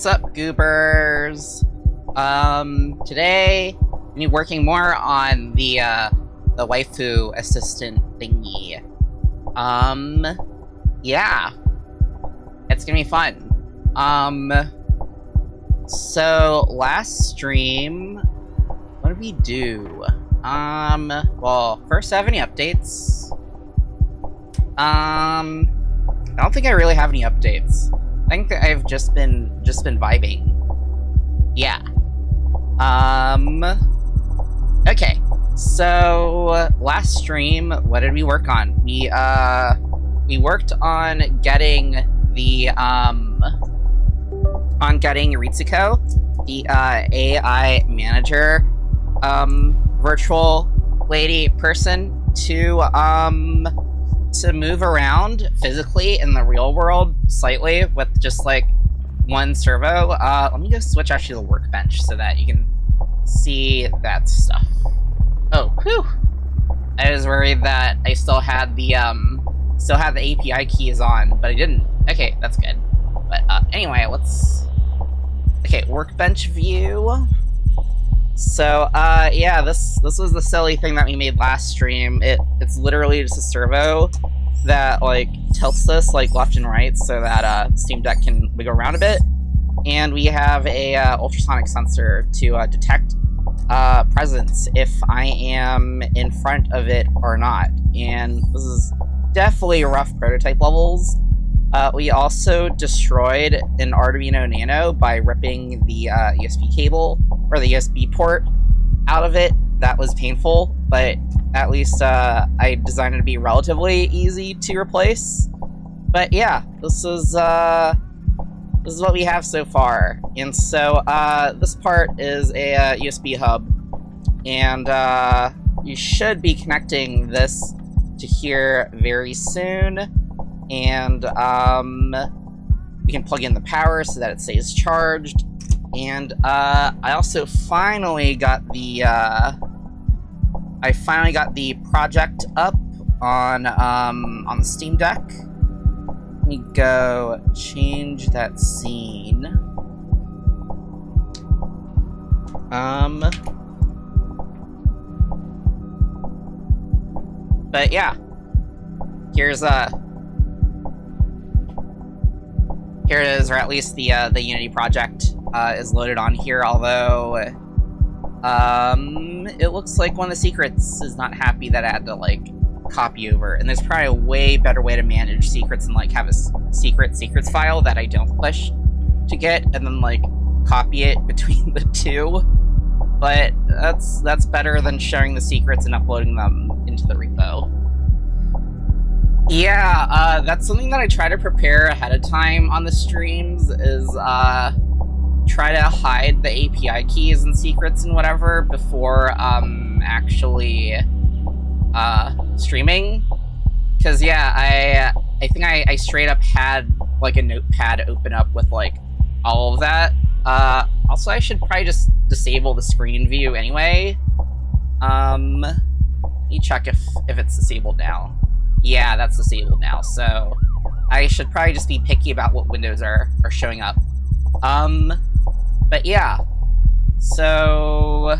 What's up, goobers? Today I'm be working more on the waifu assistant thingy. Yeah. It's gonna be fun. So last stream, what did we do? Well, first, have any updates? I don't think I really have any updates. I think that I've just been vibing. Yeah. Okay. So last stream, what did we work on? We worked on getting the Ritsuko, the AI manager, virtual lady person, to move around physically in the real world slightly with just like one servo. Let me go switch actually the workbench so that you can see that stuff. Oh, whew! I was worried that I still had the API keys on, but I didn't. Okay, that's good. But anyway, okay, workbench view. So yeah, this was the silly thing that we made last stream. It's literally just a servo that like tilts this like left and right so that Steam Deck can wiggle around a bit, and we have a ultrasonic sensor to detect presence if I am in front of it or not. And this is definitely rough prototype levels. We also destroyed an Arduino Nano by ripping the USB cable, or the USB port, out of it. That was painful, but at least I designed it to be relatively easy to replace. But yeah, this is what we have so far. And so this part is a USB hub, and you should be connecting this to here very soon. And we can plug in the power so that it stays charged. And I also finally got the project up on the Steam Deck. Let me go change that scene. But yeah, here it is, or at least the Unity project is loaded on here, although it looks like one of the secrets is not happy that I had to like copy over, and there's probably a way better way to manage secrets and like have a secrets file that I don't push to get and then like copy it between the two. But that's better than sharing the secrets and uploading them into the repo. Yeah, that's something that I try to prepare ahead of time on the streams, is try to hide the API keys and secrets and whatever before actually streaming. Because yeah, I think I straight up had like a notepad open up with like all of that. Also, I should probably just disable the screen view anyway. Let me check if it's disabled now. Yeah, that's disabled now, so I should probably just be picky about what windows are showing up. But yeah, so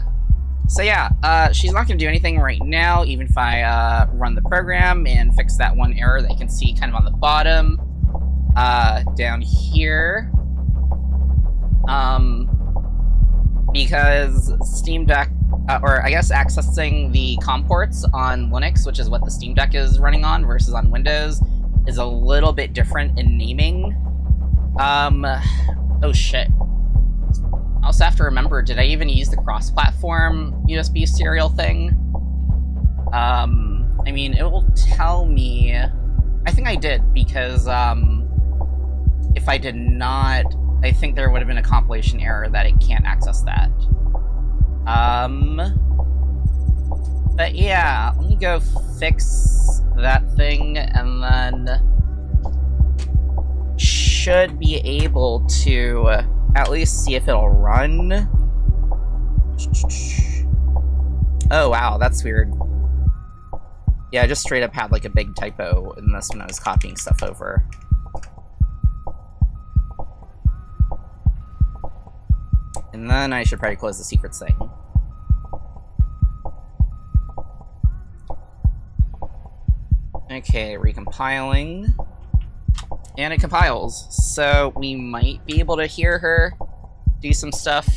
yeah, she's not gonna do anything right now, even if I run the program and fix that one error that you can see kind of on the bottom, down here. Because Steam Deck, or I guess accessing the COM ports on Linux, which is what the Steam Deck is running on, versus on Windows, is a little bit different in naming. Oh shit. I also have to remember, did I even use the cross-platform USB serial thing? I mean, it will tell me... I think I did, because, if I did not, I think there would have been a compilation error that it can't access that. But yeah, let me go fix that thing, and then should be able to at least see if it'll run. Oh wow, that's weird. Yeah, I just straight up had like a big typo in this when I was copying stuff over. And then I should probably close the secrets thing. Okay, recompiling. And it compiles. So we might be able to hear her do some stuff.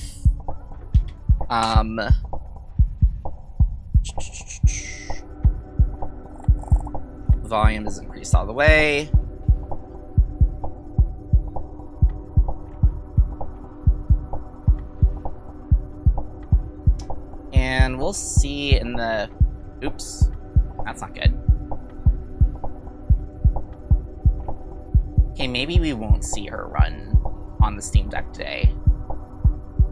Volume is increased all the way. And we'll see in the... Oops. That's not good. Okay, maybe we won't see her run on the Steam Deck today.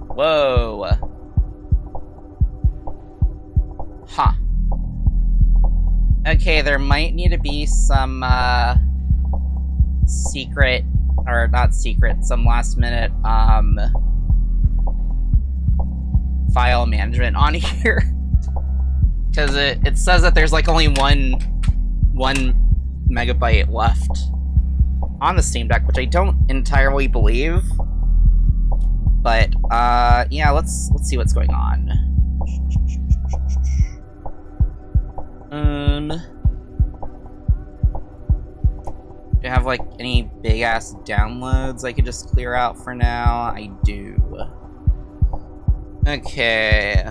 Whoa. Huh. Okay, there might need to be some, secret, or not secret, some last minute, file management on here. Because it says that there's like only one megabyte left on the Steam Deck, which I don't entirely believe. But, yeah, let's see what's going on. Do I have, like, any big-ass downloads I could just clear out for now? I do. Okay.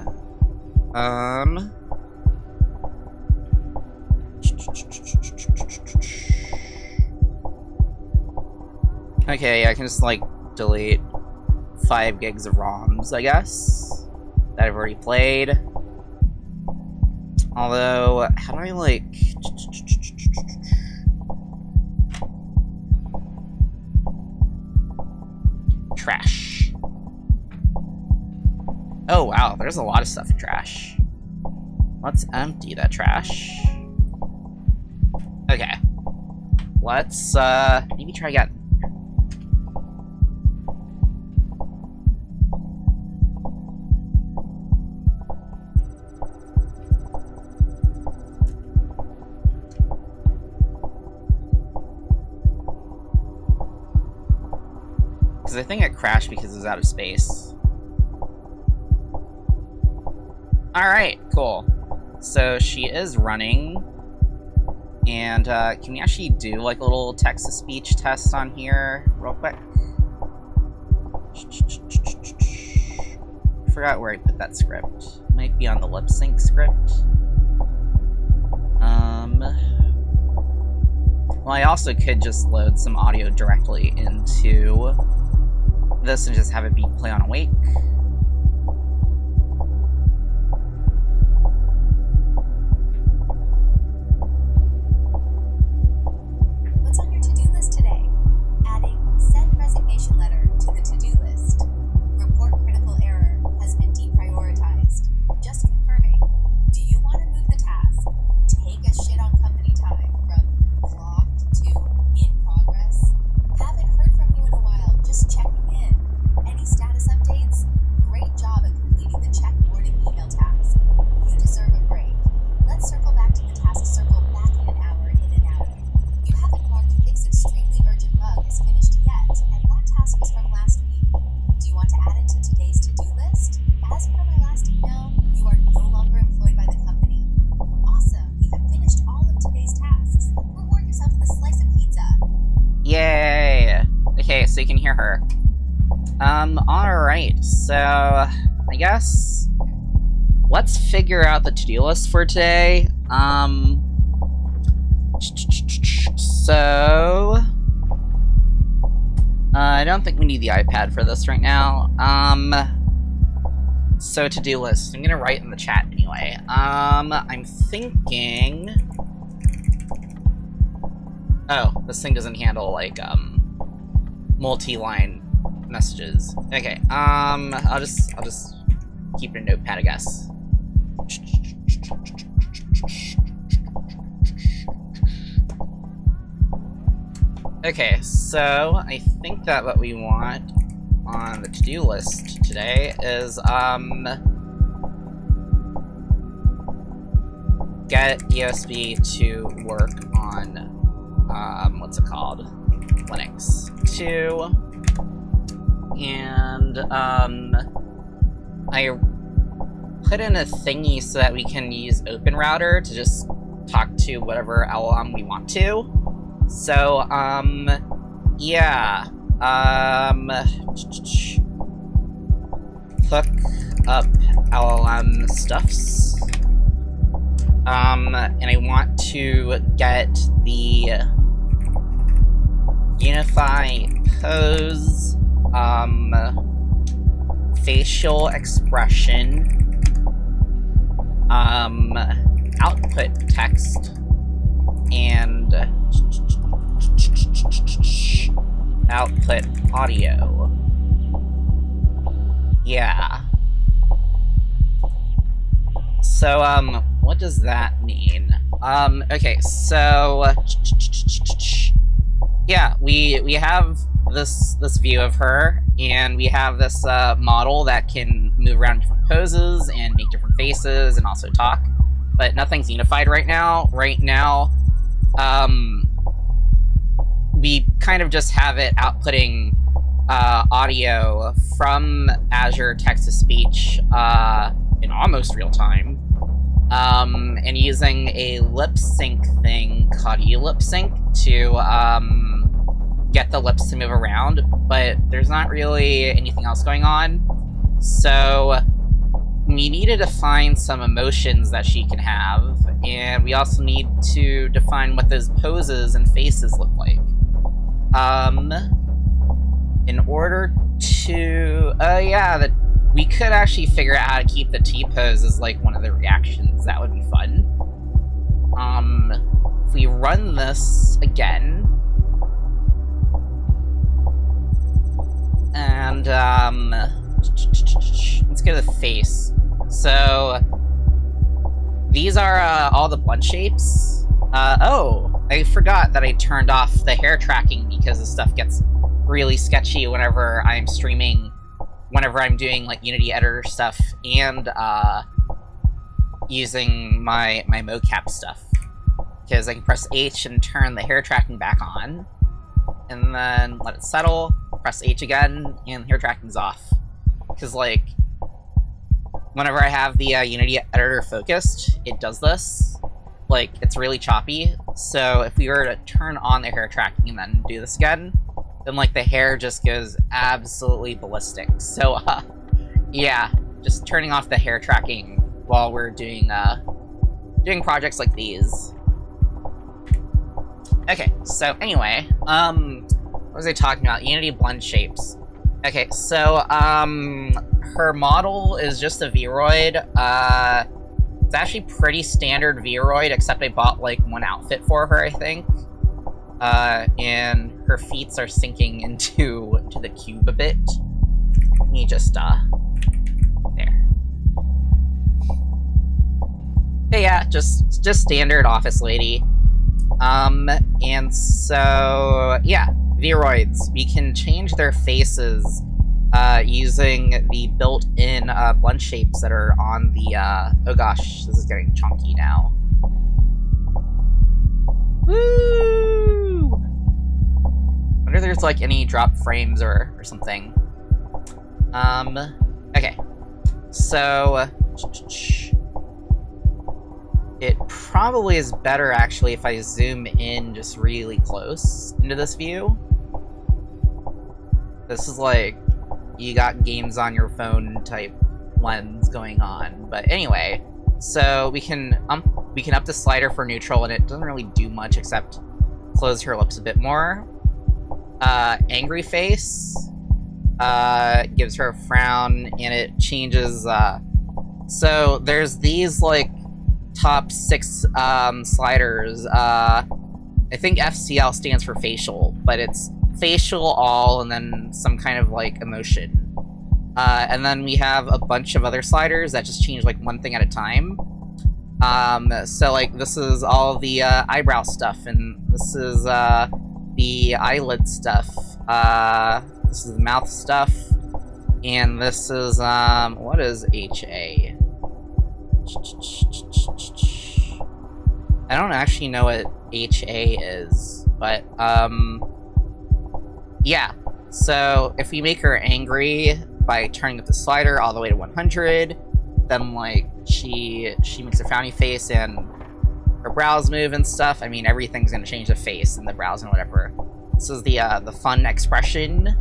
Okay, I can just, like, delete 5 gigs of ROMs, I guess, that I've already played. Although, how do I, like... Trash. Oh, wow, there's a lot of stuff in trash. Let's empty that trash. Okay. Let's, maybe try again. Because I think it crashed because it was out of space. Alright, cool. So she is running. And can we actually do like a little text-to-speech test on here real quick? I forgot where I put that script. Might be on the lip sync script. Well, I also could just load some audio directly into this and just have it be play on awake. What's on your to-do list today? Adding send resignation letter to the to-do list. Report critical error has been deprioritized. Just confirming. Do you want to move the task? Take a shit on company time from blocked to in progress? Haven't heard from you in a while. Just checking in. Any status updates? Great job at completing the check boarding email task. You deserve a break. Let's circle back to the task. Circle back in an hour, in and out. You haven't marked fix extremely urgent bug is finished yet, and that task was from last week. Do you want to add it to today's to-do list? As per my last email, you are no longer employed by the company. Awesome, we have finished all of today's tasks. Reward yourself with a slice of pizza. Yay! Okay, so you can hear her. Alright, so I guess let's figure out the to-do list for today. So I don't think we need the iPad for this right now. So to-do list. I'm gonna write in the chat anyway. I'm thinking... Oh, this thing doesn't handle, like, multi-line messages. Okay, I'll just keep a notepad, I guess. Okay, so I think that what we want on the to-do list today is, get ESB to work on, what's it called? Linux 2. And, I put in a thingy so that we can use OpenRouter to just talk to whatever LLM we want to. So, yeah. Hook up LLM stuffs. And I want to get the Unify Pose, facial expression, output text, and output audio. Yeah. So, what does that mean? Okay, so... yeah, we have this view of her, and we have this model that can move around different poses and make different faces and also talk, but nothing's unified right now. Right now, we kind of just have it outputting audio from Azure text-to-speech in almost real time, and using a lip sync thing called ulip-sync to get the lips to move around, but there's not really anything else going on. So we need to define some emotions that she can have, and we also need to define what those poses and faces look like. In order to, yeah, we could actually figure out how to keep the T-pose as like one of the reactions. That would be fun. If we run this again, and let's go to the face. So these are all the blunt shapes. Oh, I forgot that I turned off the hair tracking because this stuff gets really sketchy whenever I'm streaming, whenever I'm doing like Unity editor stuff and using my mocap stuff. Because I can press H and turn the hair tracking back on, and then let it settle, press H again, and hair tracking's off. Because, like, whenever I have the Unity editor focused, it does this. Like, it's really choppy, so if we were to turn on the hair tracking and then do this again, then, like, the hair just goes absolutely ballistic. So, yeah, just turning off the hair tracking while we're doing projects like these. Okay, so anyway, what was I talking about? Unity blend shapes. Okay, so, her model is just a Vroid. It's actually pretty standard Vroid, except I bought, like, one outfit for her, I think. And her feet are sinking into the cube a bit. Let me just, there. But yeah, just standard office lady. And so, yeah, Vroids. We can change their faces, using the built-in, blend shapes that are on the, oh gosh, this is getting chunky now. Woo! Wonder if there's, like, any drop frames or something. Okay. So, it probably is better, actually, if I zoom in just really close into this view. This is like, you got games on your phone type lens going on. But anyway, so we can up the slider for neutral, and it doesn't really do much except close her lips a bit more. Angry face gives her a frown, and it changes. So there's these, like, top 6 sliders. I think FCL stands for facial, but it's facial all and then some kind of like emotion. And then we have a bunch of other sliders that just change like one thing at a time. So like this is all the eyebrow stuff, and this is the eyelid stuff. This is the mouth stuff, and this is what is HA? I don't actually know what HA is, but yeah. So if we make her angry by turning up the slider all the way to 100. Then, like, she makes a frowny face and her brows move and stuff. I mean, everything's gonna change the face and the brows and whatever. This is the fun expression.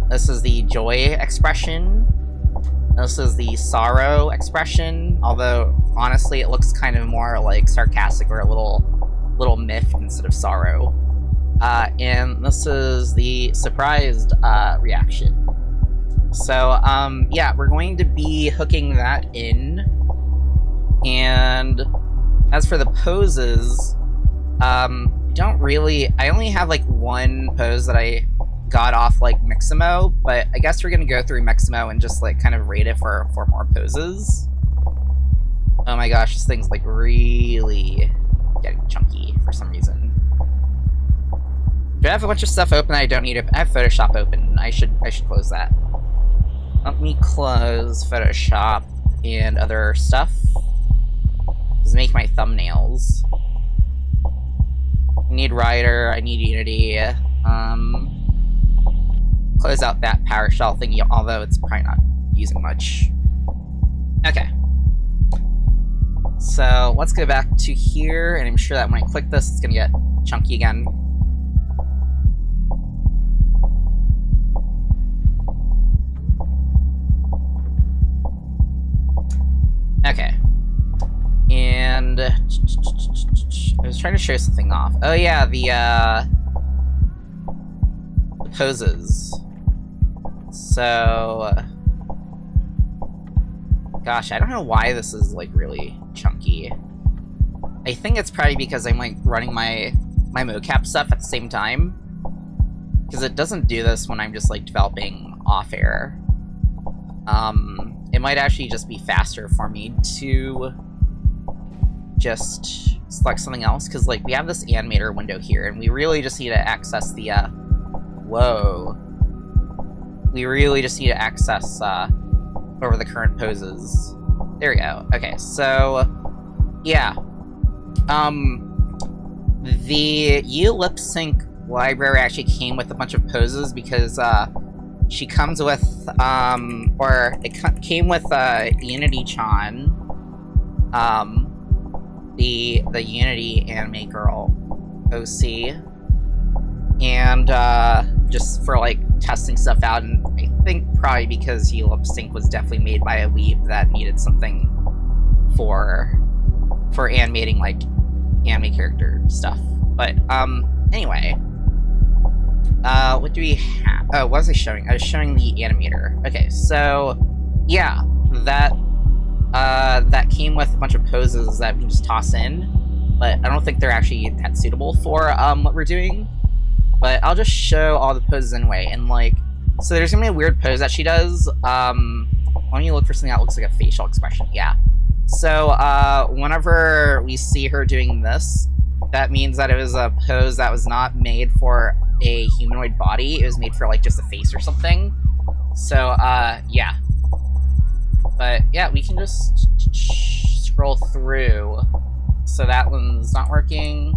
This is the joy expression. This is the sorrow expression, although, honestly, it looks kind of more, like, sarcastic or a little miffed instead of sorrow. And this is the surprised reaction. So, yeah, we're going to be hooking that in. And as for the poses, I only have, like, one pose that I got off, like, Mixamo, but I guess we're gonna go through Mixamo and just, like, kind of rate it for more poses. Oh my gosh, this thing's, like, really getting chunky for some reason. Do I have a bunch of stuff open I don't need to... I have Photoshop open. I should close that. Let me close Photoshop and other stuff. Just make my thumbnails. I need Rider, I need Unity, close out that PowerShell thingy, although it's probably not using much. Okay. So, let's go back to here, and I'm sure that when I click this, it's gonna get chunky again. Okay. And I was trying to show something off. Oh yeah, the poses. So, gosh, I don't know why this is, like, really chunky. I think it's probably because I'm, like, running my mocap stuff at the same time. Because it doesn't do this when I'm just, like, developing off-air. It might actually just be faster for me to just select something else, because, like, we have this animator window here, and we really just need to access the, whoa. We really just need to access, over the current poses. There we go. Okay, so, yeah. The lip sync library actually came with a bunch of poses because, she comes with, or it came with, Unity-chan, the Unity anime girl, OC, and, just for, like, testing stuff out, and I think probably because lip sync was definitely made by a weeb that needed something for animating, like, anime character stuff. But, anyway. What do we have? Oh, what was I showing? I was showing the animator. Okay, so, yeah, that came with a bunch of poses that we can just toss in, but I don't think they're actually that suitable for, what we're doing. But I'll just show all the poses anyway, and, like, so there's gonna be a weird pose that she does. Why don't you look for something that looks like a facial expression? Yeah. So, whenever we see her doing this, that means that it was a pose that was not made for a humanoid body. It was made for, like, just a face or something. So, yeah. But, yeah, we can just scroll through. So that one's not working.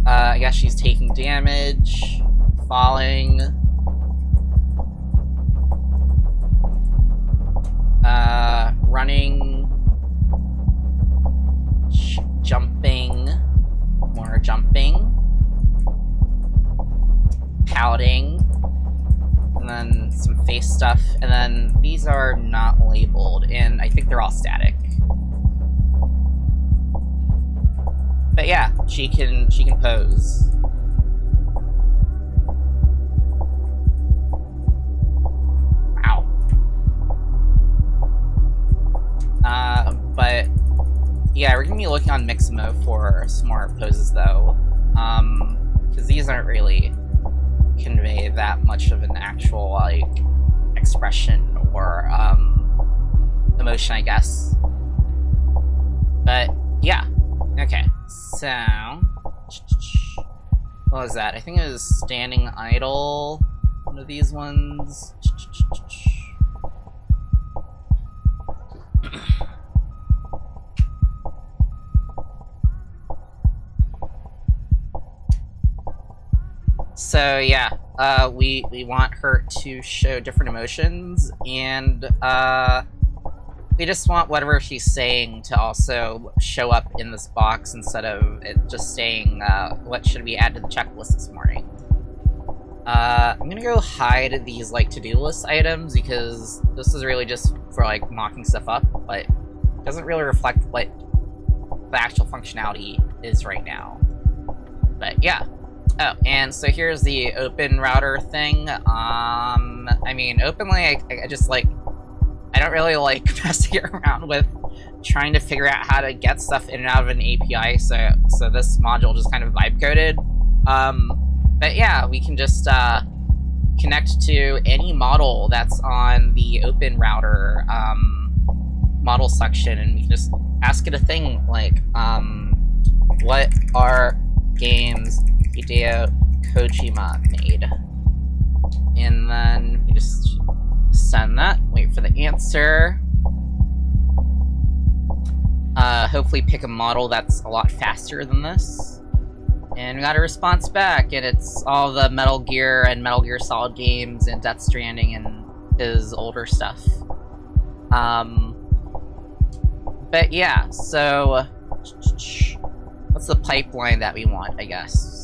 I guess she's taking damage, falling. Running. Jumping. More jumping. Pouting. And then some face stuff. And then these are not labeled, and I think they're all static. But yeah, she can pose. Wow. But yeah, we're gonna be looking on Mixamo for some more poses though. Because these aren't really convey that much of an actual, like, expression or emotion, I guess. But yeah. Okay, so what was that? I think it was standing idle, one of these ones. So yeah, we want her to show different emotions, and we just want whatever she's saying to also show up in this box instead of it just saying, what should we add to the checklist this morning? I'm gonna go hide these, like, to-do list items, because this is really just for, like, mocking stuff up, but it doesn't really reflect what the actual functionality is right now. But yeah. Oh, and so here's the open router thing. I mean, openly, I just, like, I don't really like messing around with trying to figure out how to get stuff in and out of an API, so this module just kind of vibe coded. But yeah, we can just connect to any model that's on the open router model section, and we can just ask it a thing like, what are games Hideo Kojima made? And then we just send that, wait for the answer. Hopefully pick a model that's a lot faster than this. And we got a response back, and it's all the Metal Gear and Metal Gear Solid games and Death Stranding and his older stuff. But yeah, so what's the pipeline that we want, I guess?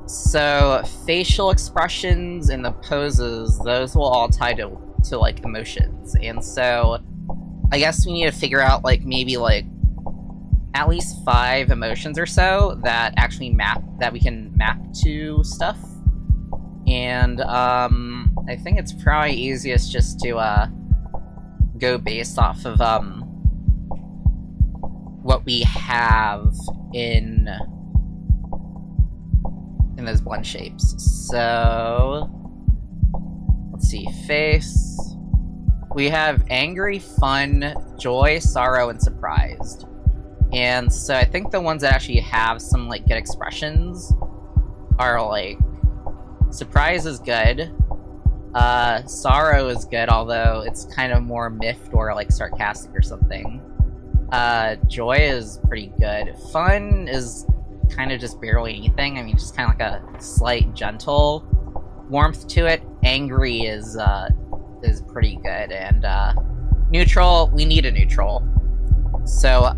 So facial expressions and the poses, those will all tie to like emotions. And so I guess we need to figure out, like, maybe like at least 5 emotions or so that actually we can map to stuff. And I think it's probably easiest just to go based off of what we have in those blend shapes. So let's see, face. We have angry, fun, joy, sorrow, and surprised. And so I think the ones that actually have some, like, good expressions are, like, surprise is good, sorrow is good, although it's kind of more miffed or, like, sarcastic or something. Joy is pretty good. Fun is kind of just barely anything. I mean, just kind of like a slight, gentle warmth to it. Angry is pretty good, and neutral, we need a neutral. So,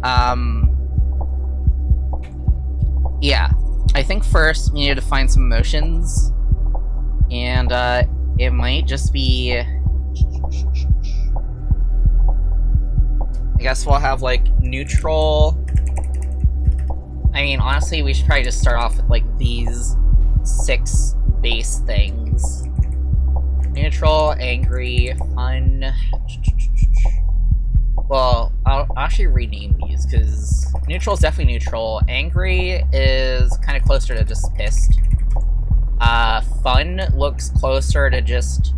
yeah. I think first we need to find some emotions, and it might just be, I guess we'll have, like, neutral. I mean, honestly, we should probably just start off with, like, these 6 base things. Neutral, angry, fun. Well, I'll actually rename these, because neutral is definitely neutral. Angry is kind of closer to just pissed. Fun looks closer to just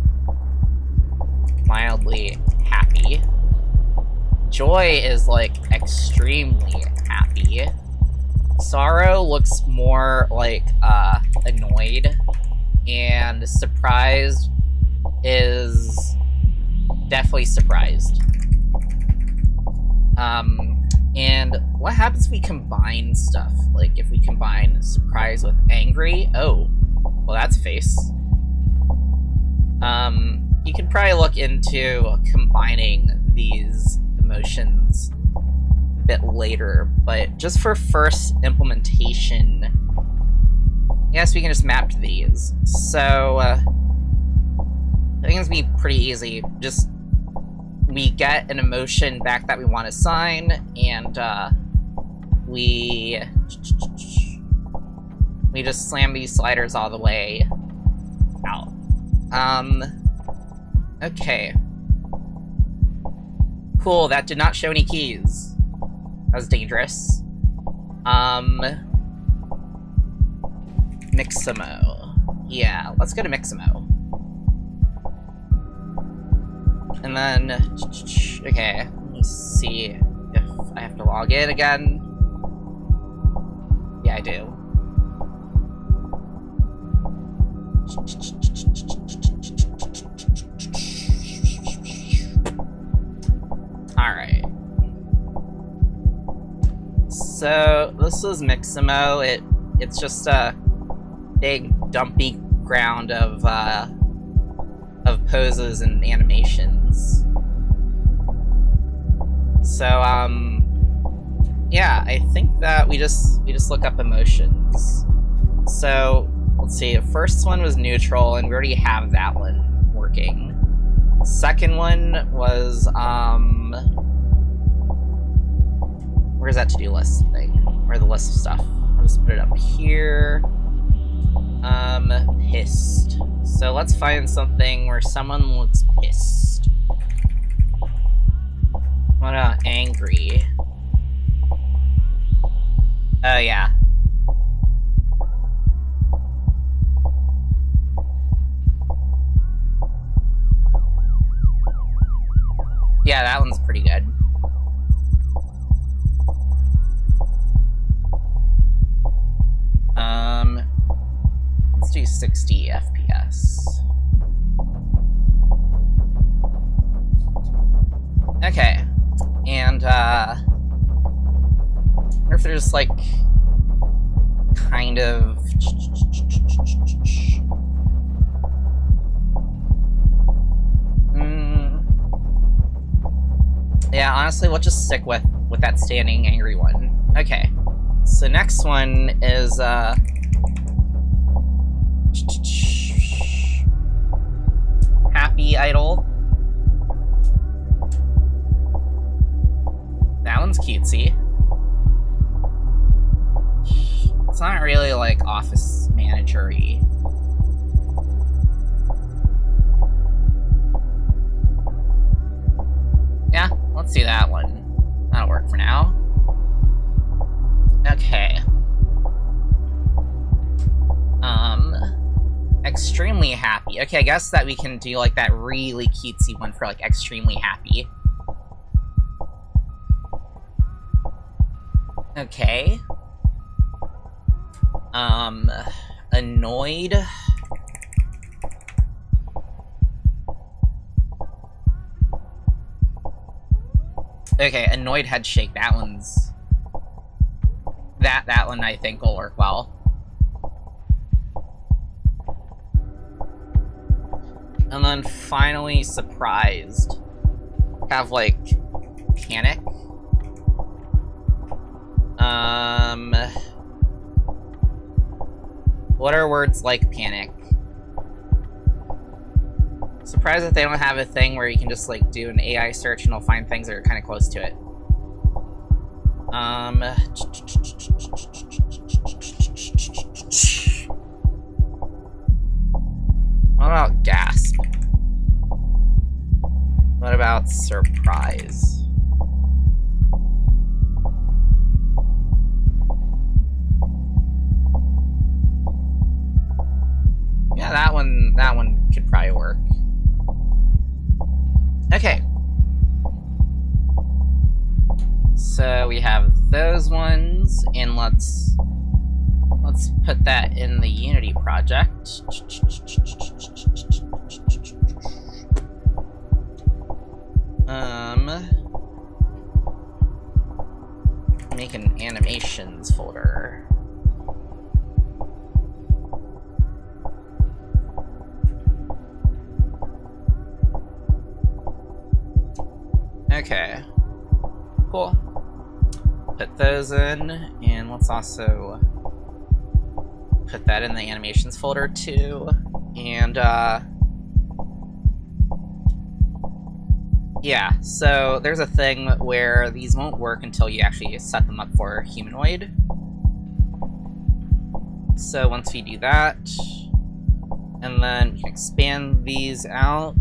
mildly happy. Joy is, like, extremely happy. Sorrow looks more like annoyed. And surprised is definitely surprised. And what happens if we combine stuff? Like, if we combine surprise with angry? Oh, well, that's face. You could probably look into combining these emotions a bit later, but just for first implementation, I guess we can just map to these. So, I think it's gonna be pretty easy. Just, we get an emotion back that we want to assign, and we just slam these sliders all the way out. Okay. Cool, that did not show any keys. That was dangerous. Mixamo. Yeah, let's go to Mixamo. And then, okay, let me see if I have to log in again. Yeah, I do. Alright. So this is Mixamo. It's just a big dumpy ground of poses and animations. So yeah, I think that we just look up emotions. So let's see. The first one was neutral, and we already have that one working. Second one was where's that to-do list thing? Where the list of stuff? I'll just put it up here. Pissed. So let's find something where someone looks pissed. What about angry? Oh yeah. Yeah, that one's pretty good. Let's do 60 FPS. Okay, and I wonder if there's like kind of yeah, honestly, we'll just stick with that standing angry one. Okay, so next one is happy idol. That one's cutesy. It's not really like office manager-y. Yeah, let's do that one. That'll work for now. Okay. Extremely happy. Okay, I guess that we can do like that really cutesy one for like extremely happy. Okay. Annoyed. Okay, annoyed head shake. That one's... That one I think will work well. And then finally surprised. Have like panic. What are words like panic? Surprised that they don't have a thing where you can just like do an AI search and it'll find things that are kind of close to it. What about gasp? What about surprise? Yeah, that one could probably work. Okay. So we have those ones, and let's put that in the Unity project. Make an animations folder. Okay, cool. Put those in, and let's also put that in the animations folder too. And yeah, so there's a thing where these won't work until you actually set them up for humanoid. So once we do that, and then we can expand these out,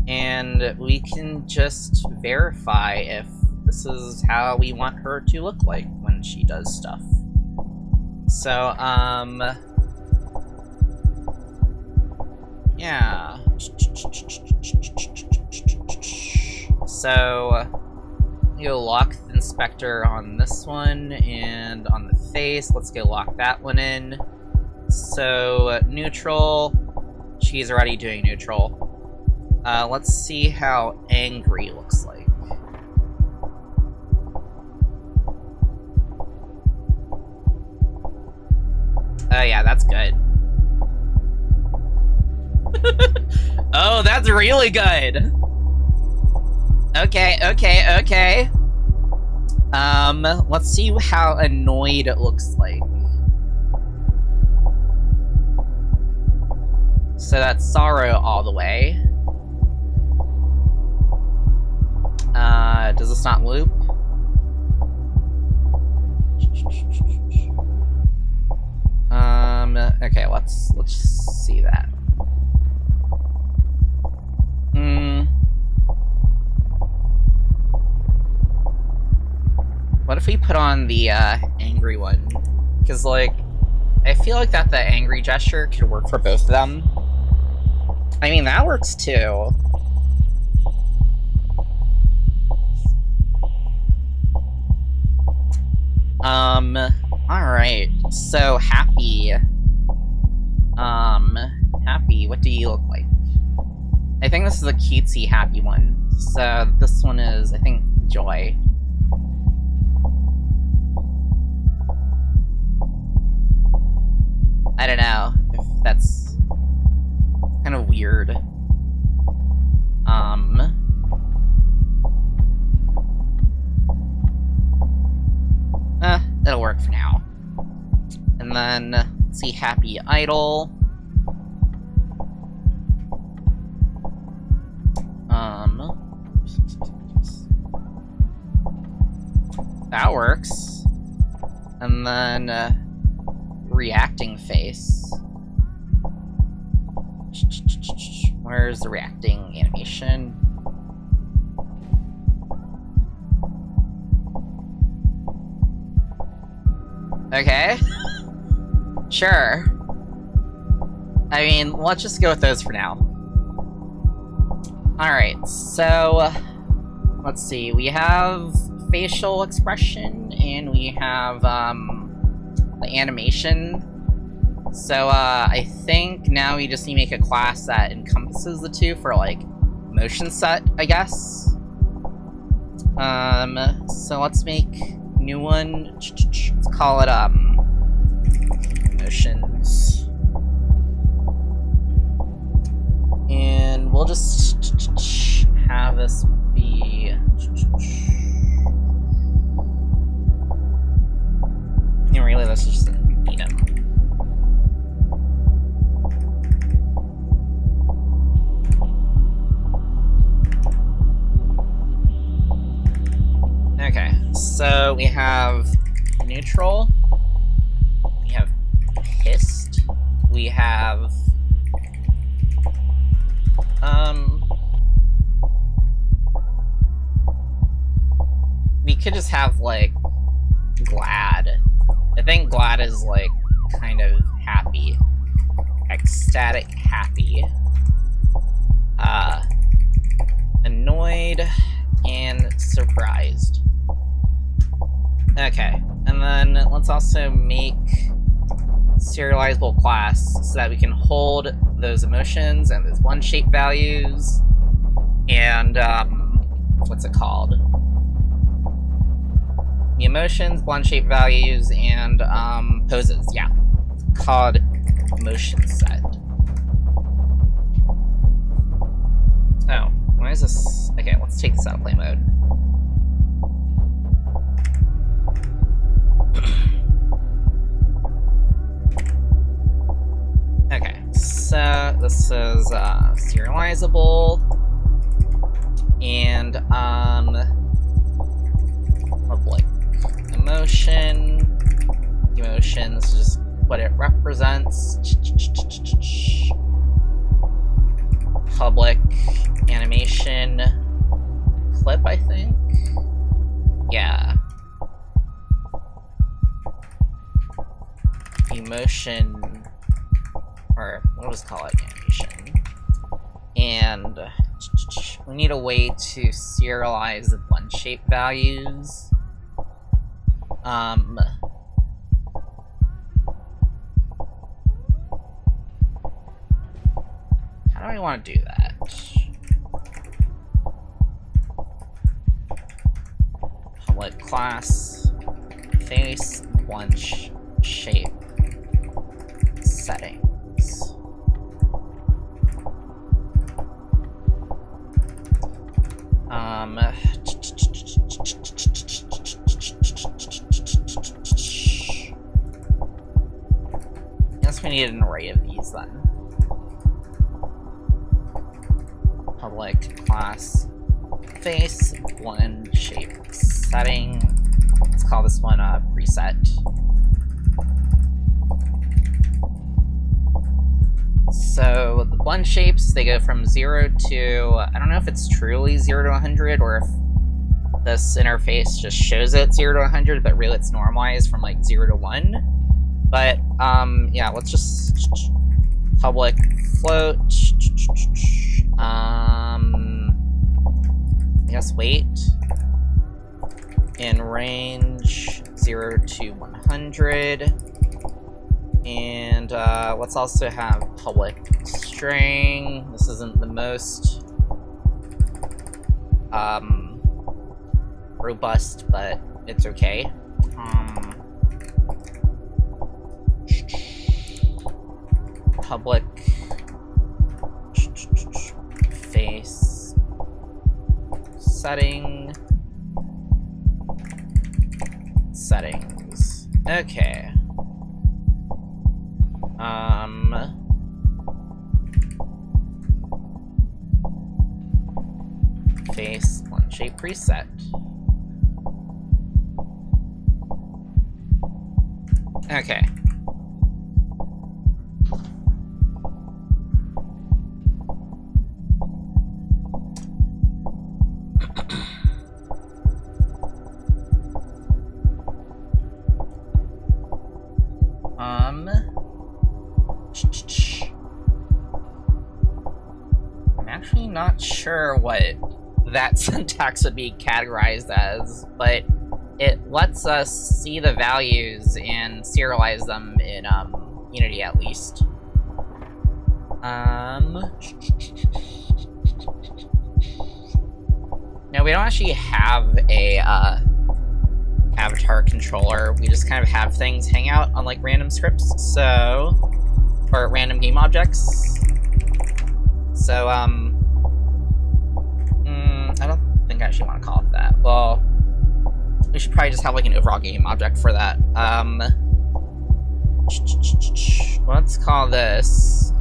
and we can just verify if this is how we want her to look like when she does stuff. So, yeah. So, go lock the inspector on this one, and on the face, let's go lock that one in. So, neutral, she's already doing neutral. Let's see how angry looks like. Oh yeah, that's good. Oh, that's really good. Okay, okay, okay. Let's see how annoyed it looks like. So that's sorrow all the way. Does this not loop? Okay, let's see that. What if we put on the, angry one? Because, like, I feel like that the angry gesture could work for both of them. I mean, that works too. Alright. So, Happy. Happy, what do you look like? I think this is a cutesy Happy one. So, this one is, I think, Joy. I don't know if that's kind of weird. It'll work for now. And then, let's see, Happy Idol. That works. And then, reacting face. Where's the reacting animation? Okay. Sure. I mean, let's just go with those for now. Alright, so let's see. We have facial expression and we have the animation. So I think now we just need to make a class that encompasses the two for like motion set, I guess. So let's make a new one. Let's call it motions. And we'll just have this be and really this is just an item. Okay, so we have neutral, we have pissed, we have we could just have like glad. I think glad is like kind of happy, ecstatic happy, annoyed and surprised. Okay, and then let's also make serializable class so that we can hold those emotions and those one shape values and what's it called? The emotions, one shape values, and poses, yeah. It's called motion set. Oh, why is this? Okay, let's take this out of play mode. Okay, so this is serializable, and public emotion. Emotions is just what it represents. Public animation clip, I think. Yeah. Emotion, or we'll just call it animation. And we need a way to serialize the one shape values. How do I want to do that? Public class face one shape settings. I guess we need an array of these then. Public class face blend shape setting. Let's call this one a preset. So the blend shapes, they go from 0 to, I don't know if it's truly 0 to 100 or if this interface just shows it 0 to 100, but really it's normalized from like 0 to 1. But yeah, let's just public float. I guess weight in range 0 to 100. And let's also have public string. This isn't the most robust, but it's okay. Public face settings. Okay. Face one shape preset. Okay. I'm actually not sure what that syntax would be categorized as, but it lets us see the values and serialize them in Unity at least. No, we don't actually have a avatar controller. We just kind of have things hang out on like random scripts, so, or random game objects. So I don't think I actually want to call it that. Well, we should probably just have like an overall game object for that. Let's call this,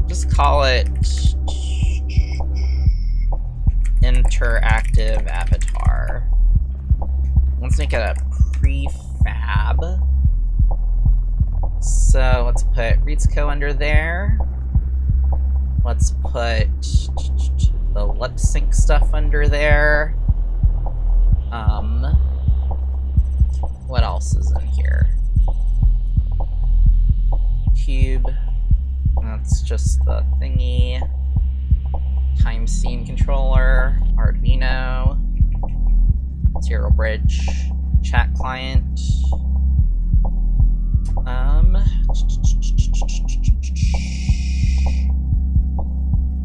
just call it interactive avatar. Let's make it a prefab. So let's put Readsco under there. Let's put the lip sync stuff under there. What else is in here? Cube. That's just the thingy. Time scene controller. Arduino. Serial bridge. Chat client.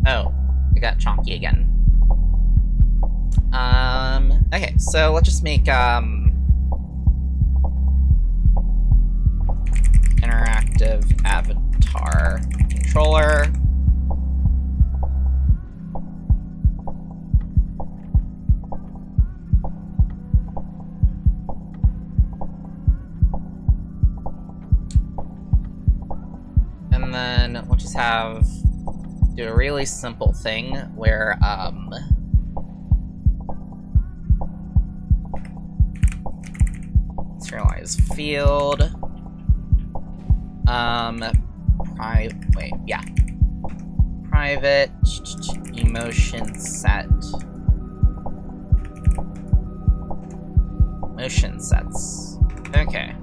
Oh, I got chonky again. Okay, so let's just make interactive avatar controller. And then we'll just do a really simple thing where serialize field private emotion set motion sets. Okay.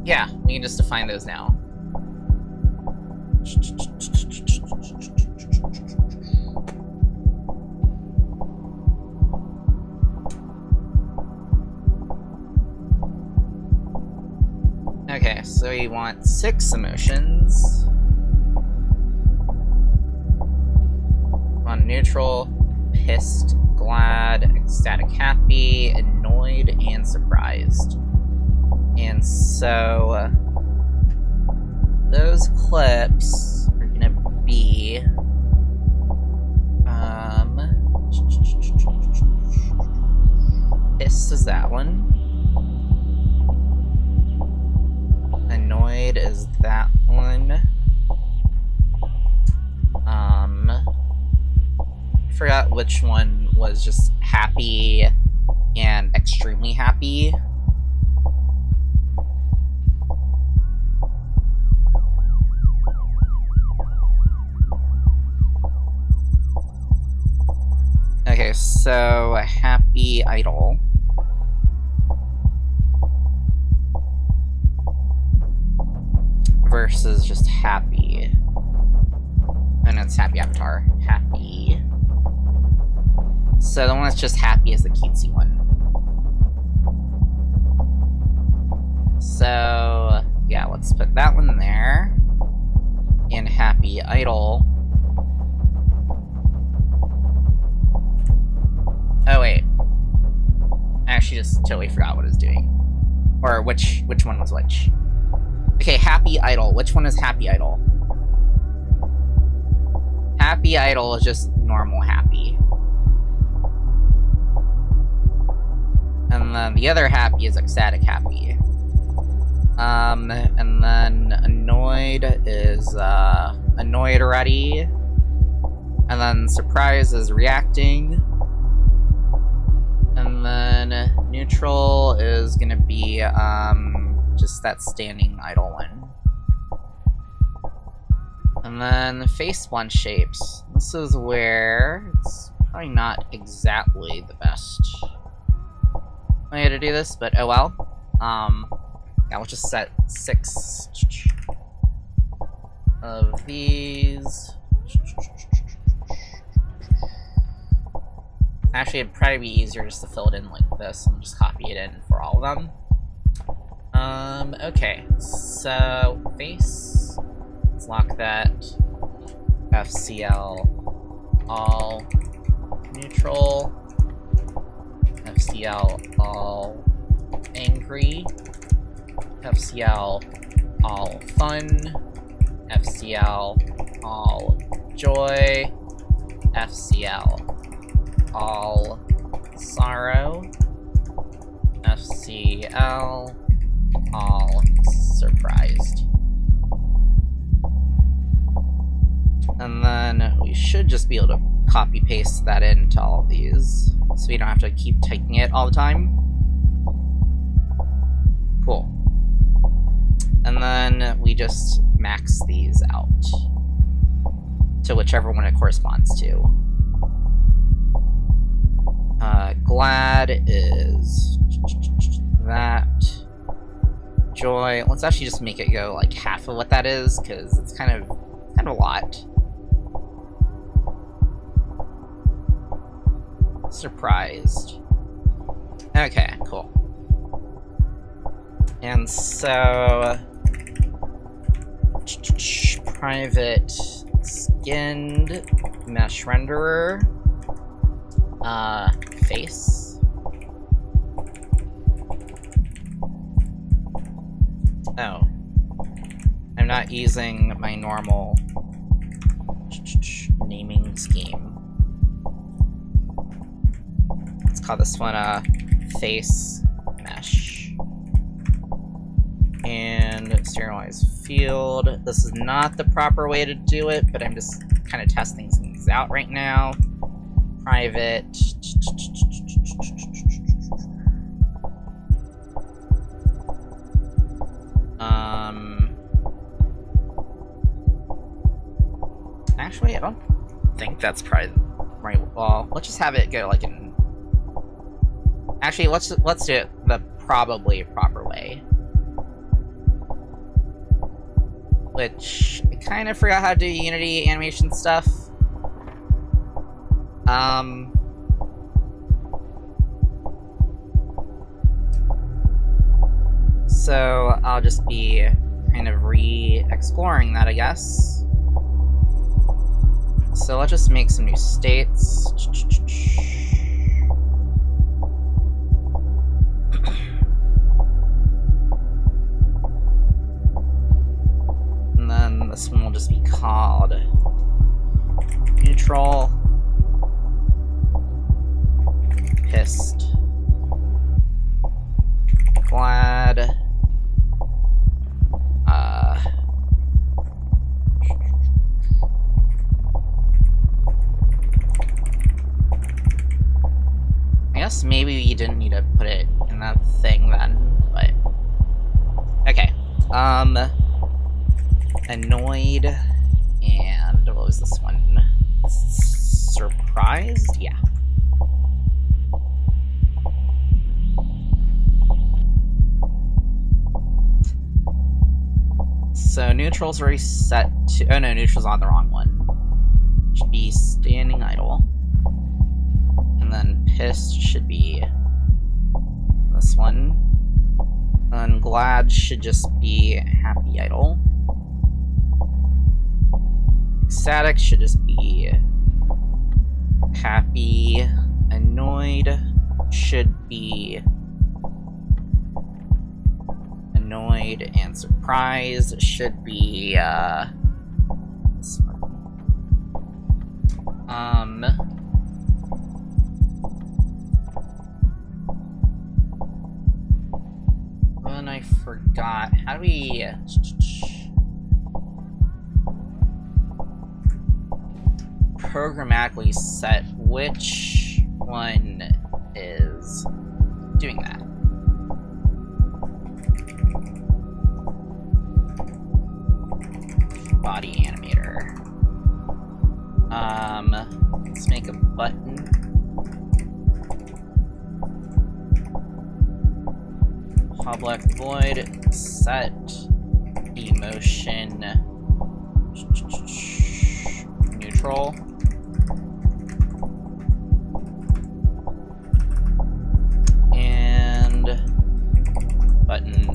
Yeah, we can just define those now. Okay, so we want 6 emotions. On neutral, pissed, glad, ecstatic, happy, annoyed, and surprised. And so those clips are gonna be pissed is that one. Annoyed is that one. I forgot which one was just happy and extremely happy. Okay, so happy idle. Versus just happy. And it's happy avatar. Happy. So the one that's just happy is the cutesy one. So yeah, let's put that one there. And happy idle. Oh wait. I actually just totally forgot what I was doing. Or which one was which. Okay, happy idle. Which one is happy idle? Happy idle is just normal happy. And then the other happy is ecstatic happy. And then annoyed is annoyed already. And then surprise is reacting. And then neutral is gonna be just that standing idle one. And then face one shapes. This is where it's probably not exactly the best way to do this, but oh well. Yeah, we'll just set 6 of these. Actually, it'd probably be easier just to fill it in like this and just copy it in for all of them. Okay, so face, let's lock that FCL all neutral, FCL all angry, FCL all fun, FCL all joy, FCL all sorrow, FCL all surprised. And then we should just be able to copy paste that into all of these, so we don't have to keep typing it all the time. Cool. And then we just max these out to whichever one it corresponds to. Glad is that. Joy, let's actually just make it go like half of what that is, because it's kind of a lot. Surprised. Okay, cool. And so private skinned mesh renderer, face. Oh, I'm not using my normal naming scheme. Let's call this one face mesh. And serialize field. This is not the proper way to do it, but I'm just kind of testing things out right now. Private. Actually, I don't think that's probably right. Well, let's just have it go like in. Actually, let's do it the probably proper way. Which I kind of forgot how to do Unity animation stuff. So I'll just be kind of re-exploring that, I guess. So let's just make some new states. guess maybe you didn't need to put it in that thing then, but... Okay. Annoyed, and what was this one? Surprised? Yeah. So neutral's already set to... Oh no, neutral's on the wrong one. Should be standing idle. And then pissed should be this one. And glad should just be happy idle. Ecstatic should just be happy. Annoyed should be annoyed, and surprised should be this one. When I forgot, how do we programmatically set which one is doing that? Body animator. Let's make a button. Public void set emotion neutral. And button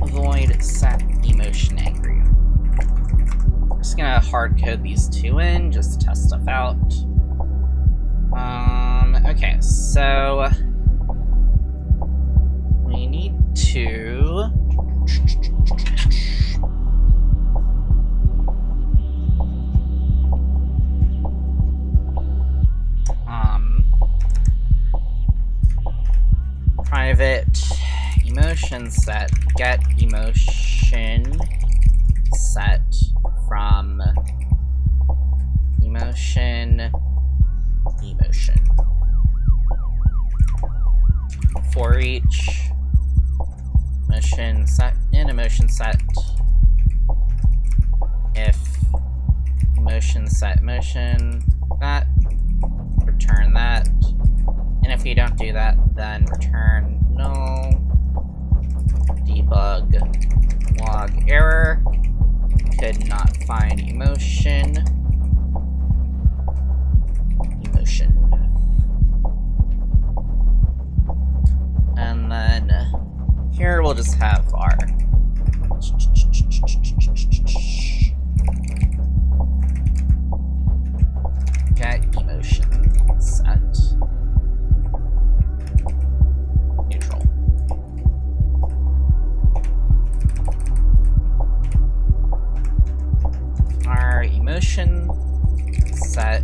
void set emotion angry. I'm just gonna hard code these two in just to test stuff out. Okay, so we need to private emotion set get emotion set from emotion for each emotion set in emotion set if emotion set emotion that return that, and if you don't do that then return null debug log error could not find emotion. And then here we'll just have our get emotion set neutral. Our emotion set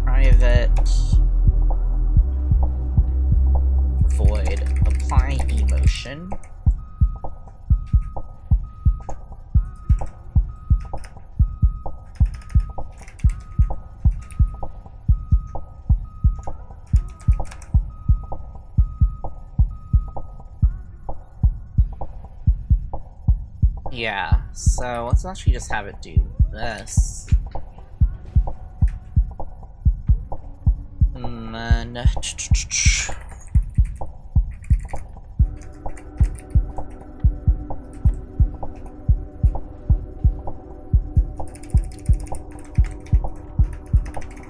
private void apply emotion yeah, so let's actually just have it do this. And then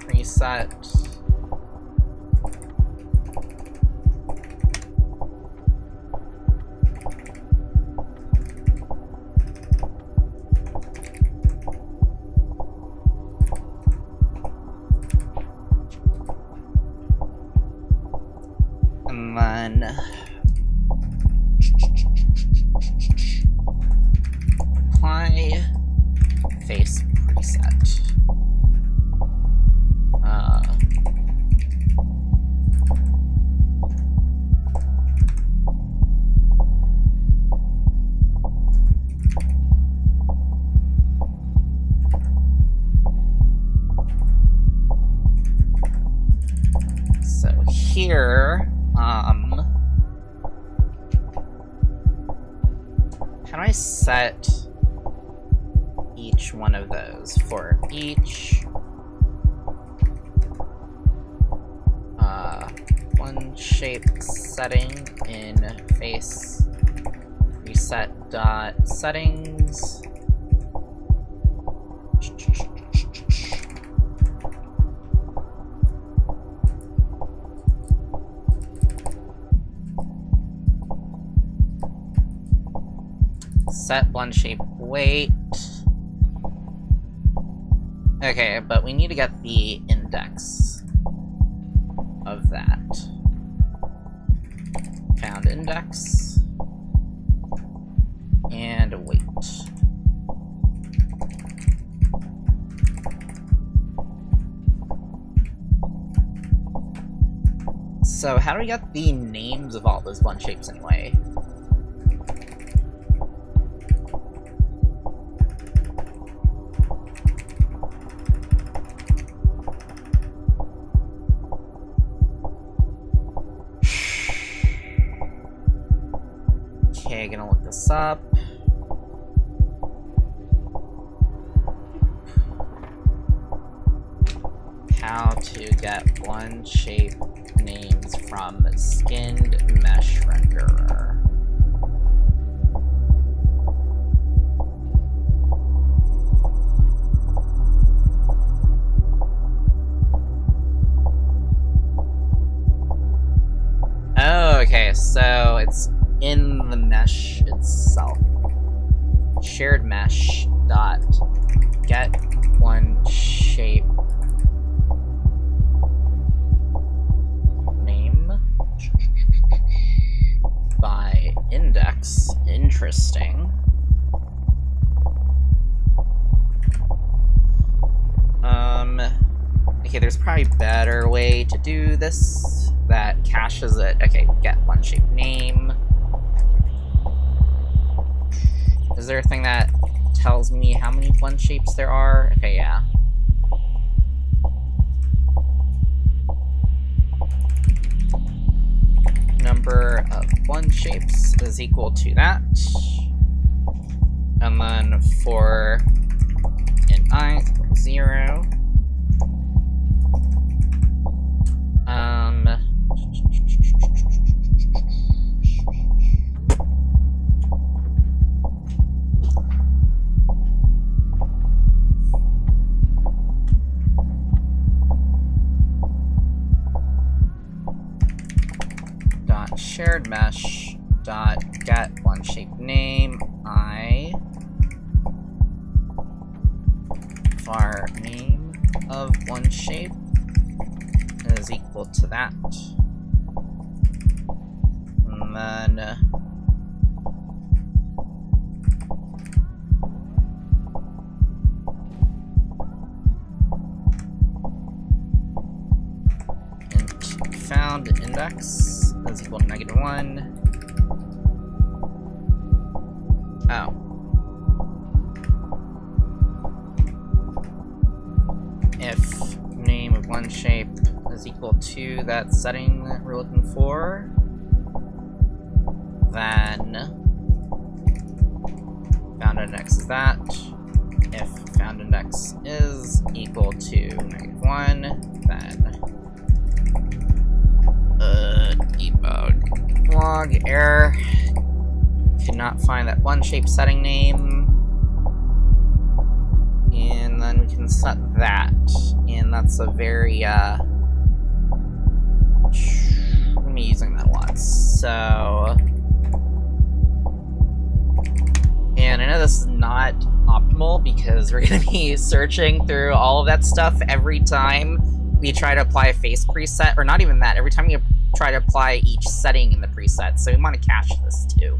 preset and then apply face preset. here, how do I set each one of those for each one shape setting in face reset dot settings. Set blend shape weight. Okay, but we need to get the index of that. Found index. And weight. So how do we get the names of all those blend shapes anyway? Okay, gonna look this up. How to get blend shape names from skinned mesh renderer. Oh, okay, so it's in the mesh itself. Shared mesh dot get one shape name by index. Interesting. Okay, there's probably a better way to do this that caches it. Okay, get one shape name. Is there a thing that tells me how many blend shapes there are? Okay, yeah. Number of blend shapes is equal to that. And then for an I is equal to 0. Shared mesh dot get one shape name I var name of one shape is equal to that, and then int found index is equal to -1. Oh. If name of one shape is equal to that setting that we're looking for, then found index is that. If found index is equal to -1, then debug log error. Cannot find that one shape setting name. And then we can set that. And that's a very I'm gonna be using that once. So, and I know this is not optimal because we're gonna be searching through all of that stuff every time we try to apply a face preset, or not even that, every time we try to apply each setting in the preset, so we want to cache this too.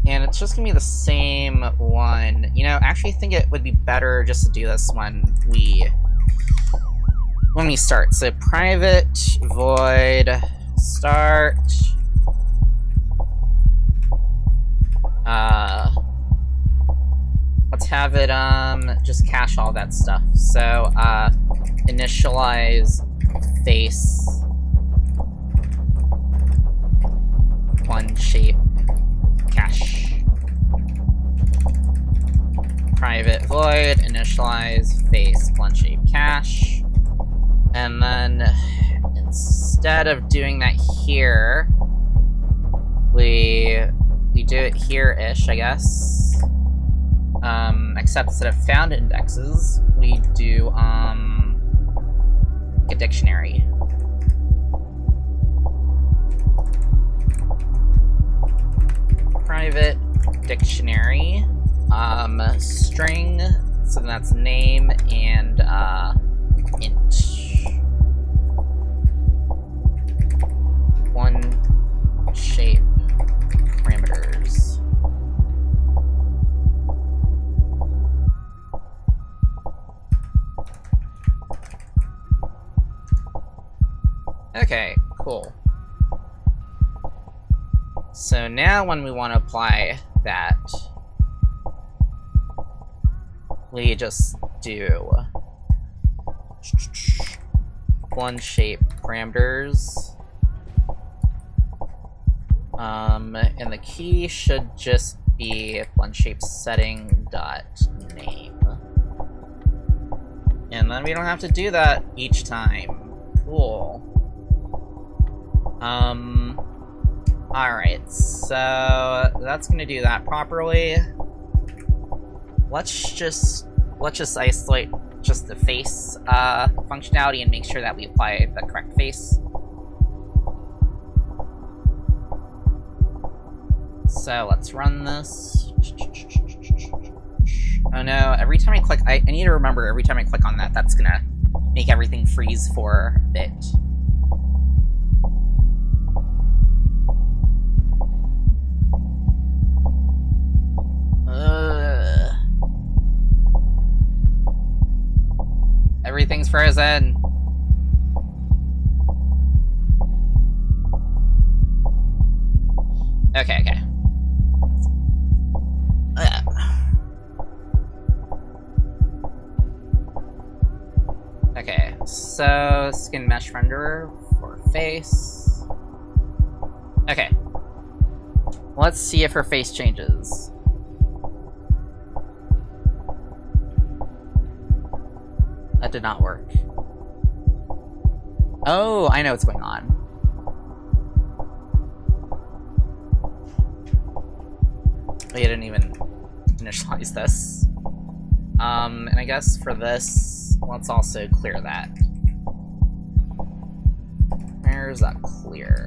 And it's just gonna be the same one. You know, actually I think it would be better just to do this when we start. So private void start let's have it just cache all that stuff. So initialize face one shape cache. Private void initialize face one shape cache. And then instead of doing that here, we do it here-ish, I guess. Except instead of found indexes, we do a dictionary. Private dictionary, string, so that's name and int. One shape parameters. Okay, cool. So now when we want to apply that, we just do one shape parameters. And the key should just be one shape setting dot name. And then we don't have to do that each time. Cool. Alright, so that's gonna do that properly. Let's just isolate just the face functionality and make sure that we apply the correct face. So let's run this. Oh no, every time I click, I need to remember every time I click on that, that's gonna make everything freeze for a bit. Everything's frozen. Okay. Okay, so skin mesh renderer for face. Okay. Let's see if her face changes. That did not work. Oh, I know what's going on. I didn't even initialize this. And I guess for this, let's also clear that. Where's that clear?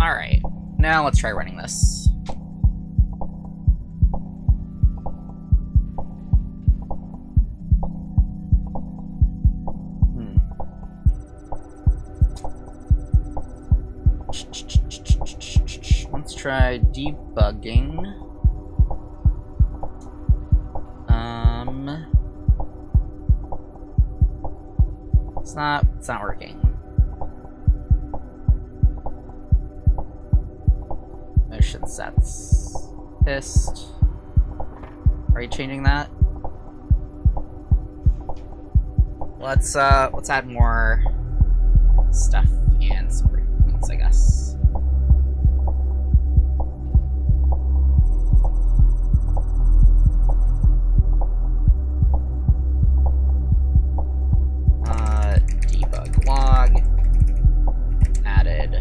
Alright, now let's try running this. Let's try debugging. It's not working. Motion sets. Pissed. Are you changing that? Let's add more stuff and some breakpoints, I guess. Debug log added.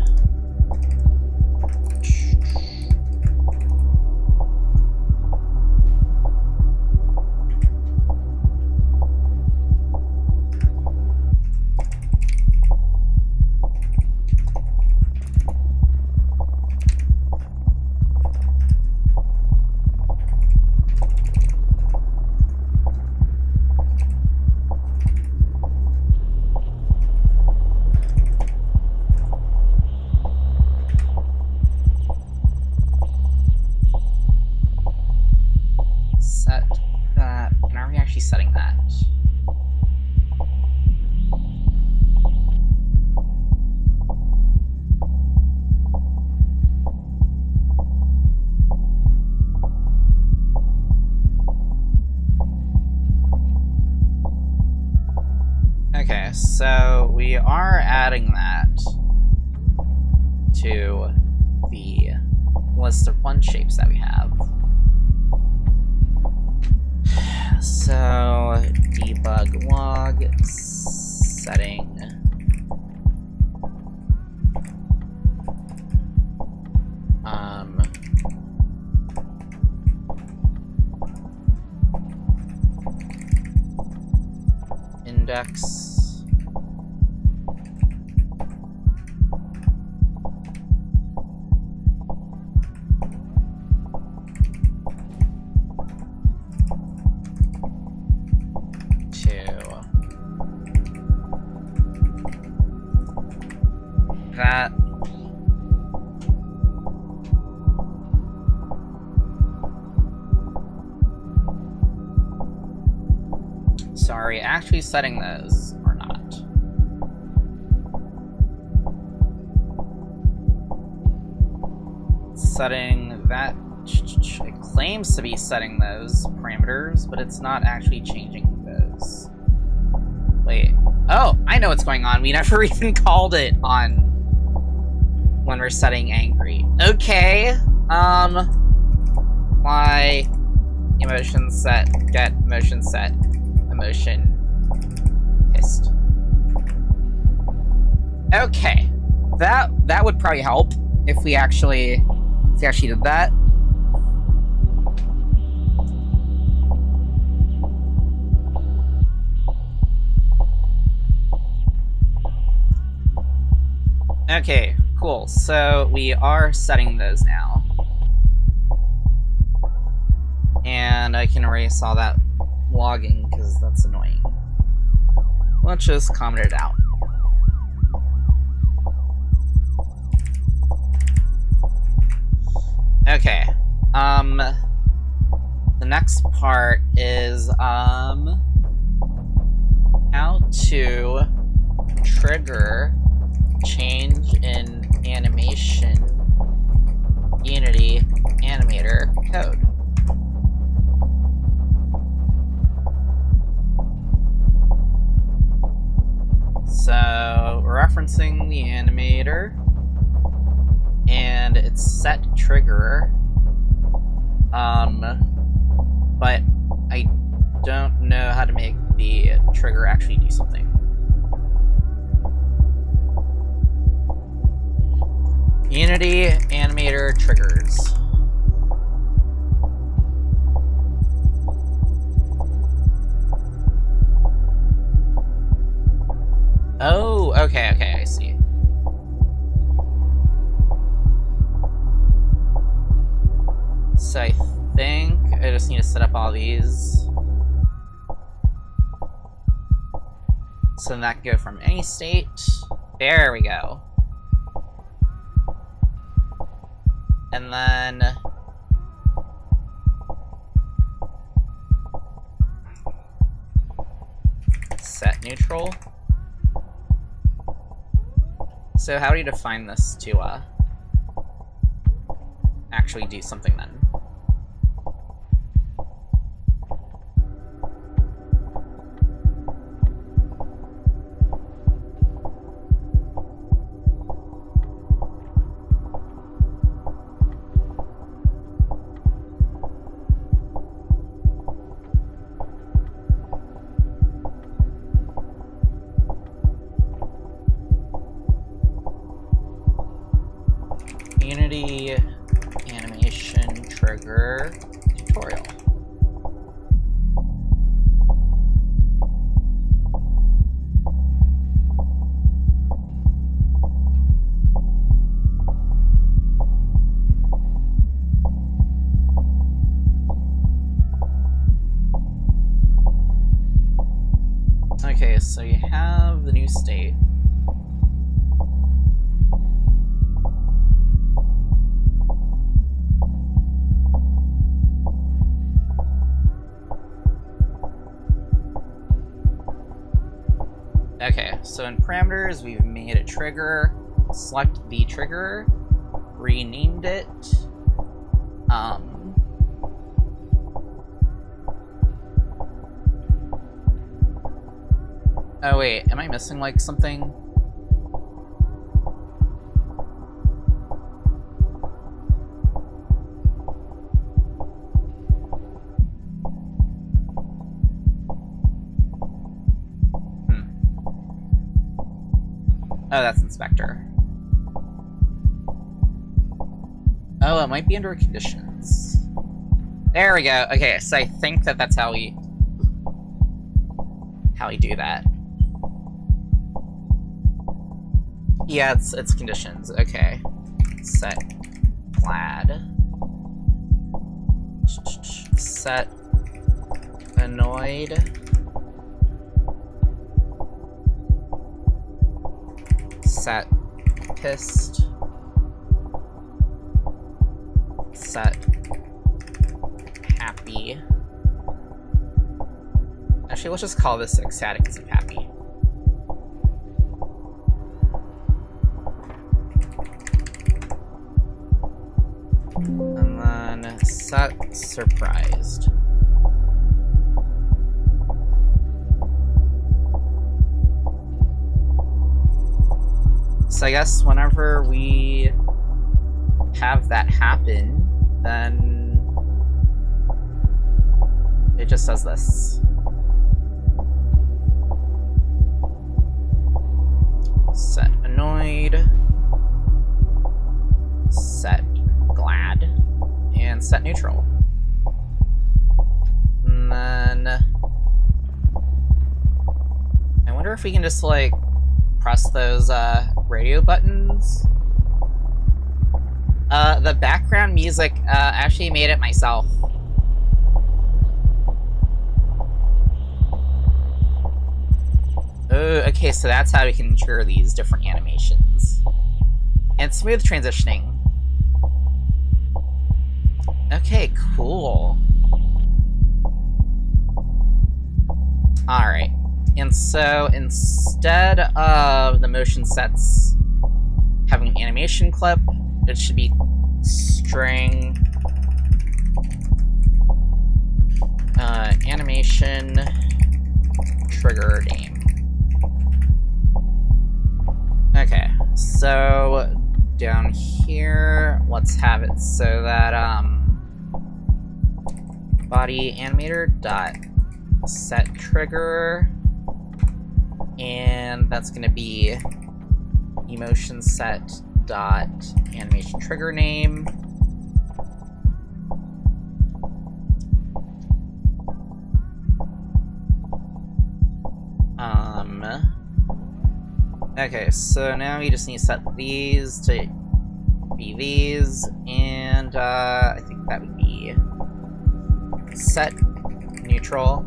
Set that. And are we actually setting that? Okay, so we are adding that to the list of one shapes that we have. So debug log setting index that. So are we actually setting those or not? Setting that, it claims to be setting those parameters, but it's not actually changing those. Wait, oh, I know what's going on. We never even called it on when we're setting angry. Okay, apply emotion set, get emotion set, emotion hist. Okay, that would probably help if we actually did that. Okay, cool. So we are setting those now. And I can erase all that logging because that's annoying. Let's just comment it out. Okay. The next part is how to trigger change in animation Unity animator code. So we're referencing the animator and it's set trigger, but I don't know how to make the trigger actually do something. Unity animator triggers. Oh, okay, I see. So I think I just need to set up all these. So then that can go from any state. There we go. And then set neutral. So how do you define this to actually do something then? Unity animation trigger tutorial. Okay, so you have the new state. Okay, so in parameters, we've made a trigger, select the trigger, renamed it, Oh wait, am I missing like something? Oh, that's Inspector. Oh, it might be under conditions. There we go. Okay, so I think that that's how we do that. Yeah, it's conditions. Okay. Set glad. Set annoyed. Set pissed. Set happy. Actually, let's just call this ecstatic instead of happy. And then set surprised. So I guess whenever we have that happen, then it just does this. Set annoyed, set glad, and set neutral. And then I wonder if we can just like press those radio buttons. The background music actually made it myself. Oh, okay, so that's how we can trigger these different animations. And smooth transitioning. Okay, cool. Alright. And so instead of the motion sets having an animation clip, it should be string animation trigger name. Okay, so down here, let's have it so that body animator dot set trigger, and that's going to be emotion set dot animation trigger name. Okay, so now you just need to set these to be these, and I think that would be set neutral,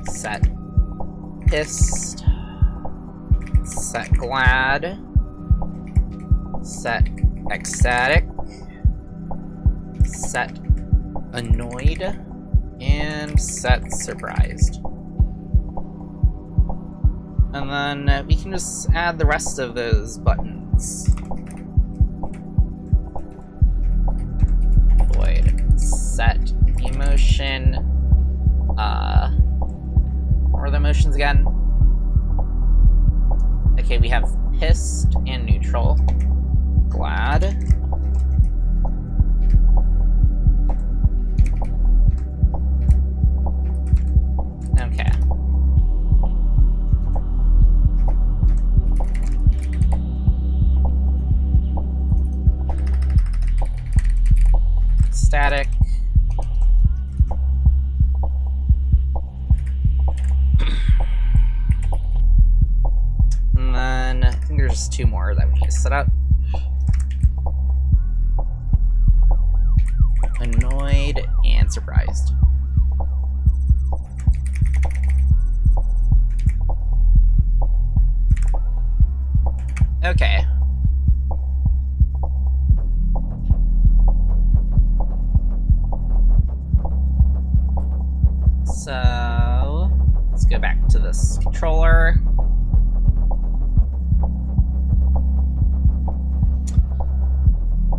set pissed, set glad, set ecstatic, set annoyed, and set surprised. And then we can just add the rest of those buttons. Void set emotion. What are the emotions again? Okay, we have pissed and neutral. Glad. Okay. Static. And then I think there's just two more that we need to set up. Annoyed and surprised. Okay. So let's go back to this controller.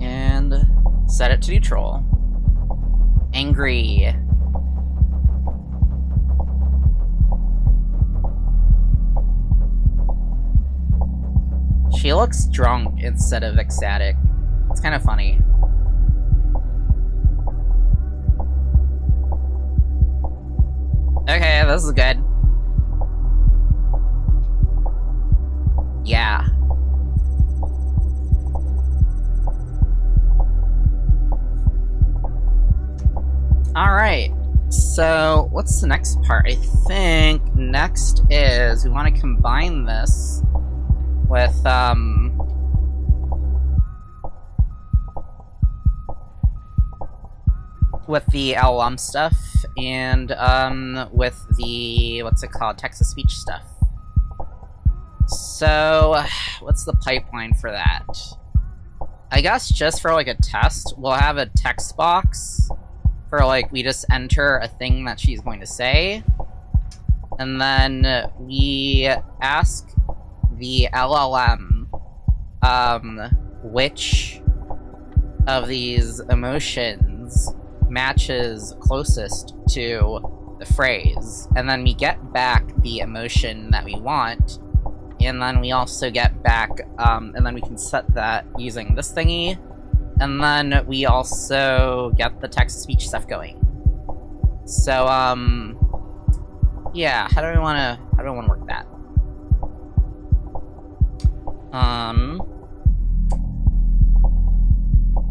And set it to neutral. Angry. She looks drunk instead of ecstatic. It's kind of funny. Okay, this is good. Yeah. Alright, so what's the next part? I think next is we want to combine this with, the LLM stuff and, with the, what's it called, text-to-speech stuff. So, what's the pipeline for that? I guess just for, like, a test, we'll have a text box for, like, we just enter a thing that she's going to say, and then we ask the LLM, which of these emotions matches closest to the phrase, and then we get back the emotion that we want, and then we also get back, and then we can set that using this thingy, and then we also get the text-to-speech stuff going. So, yeah, how do we wanna work that?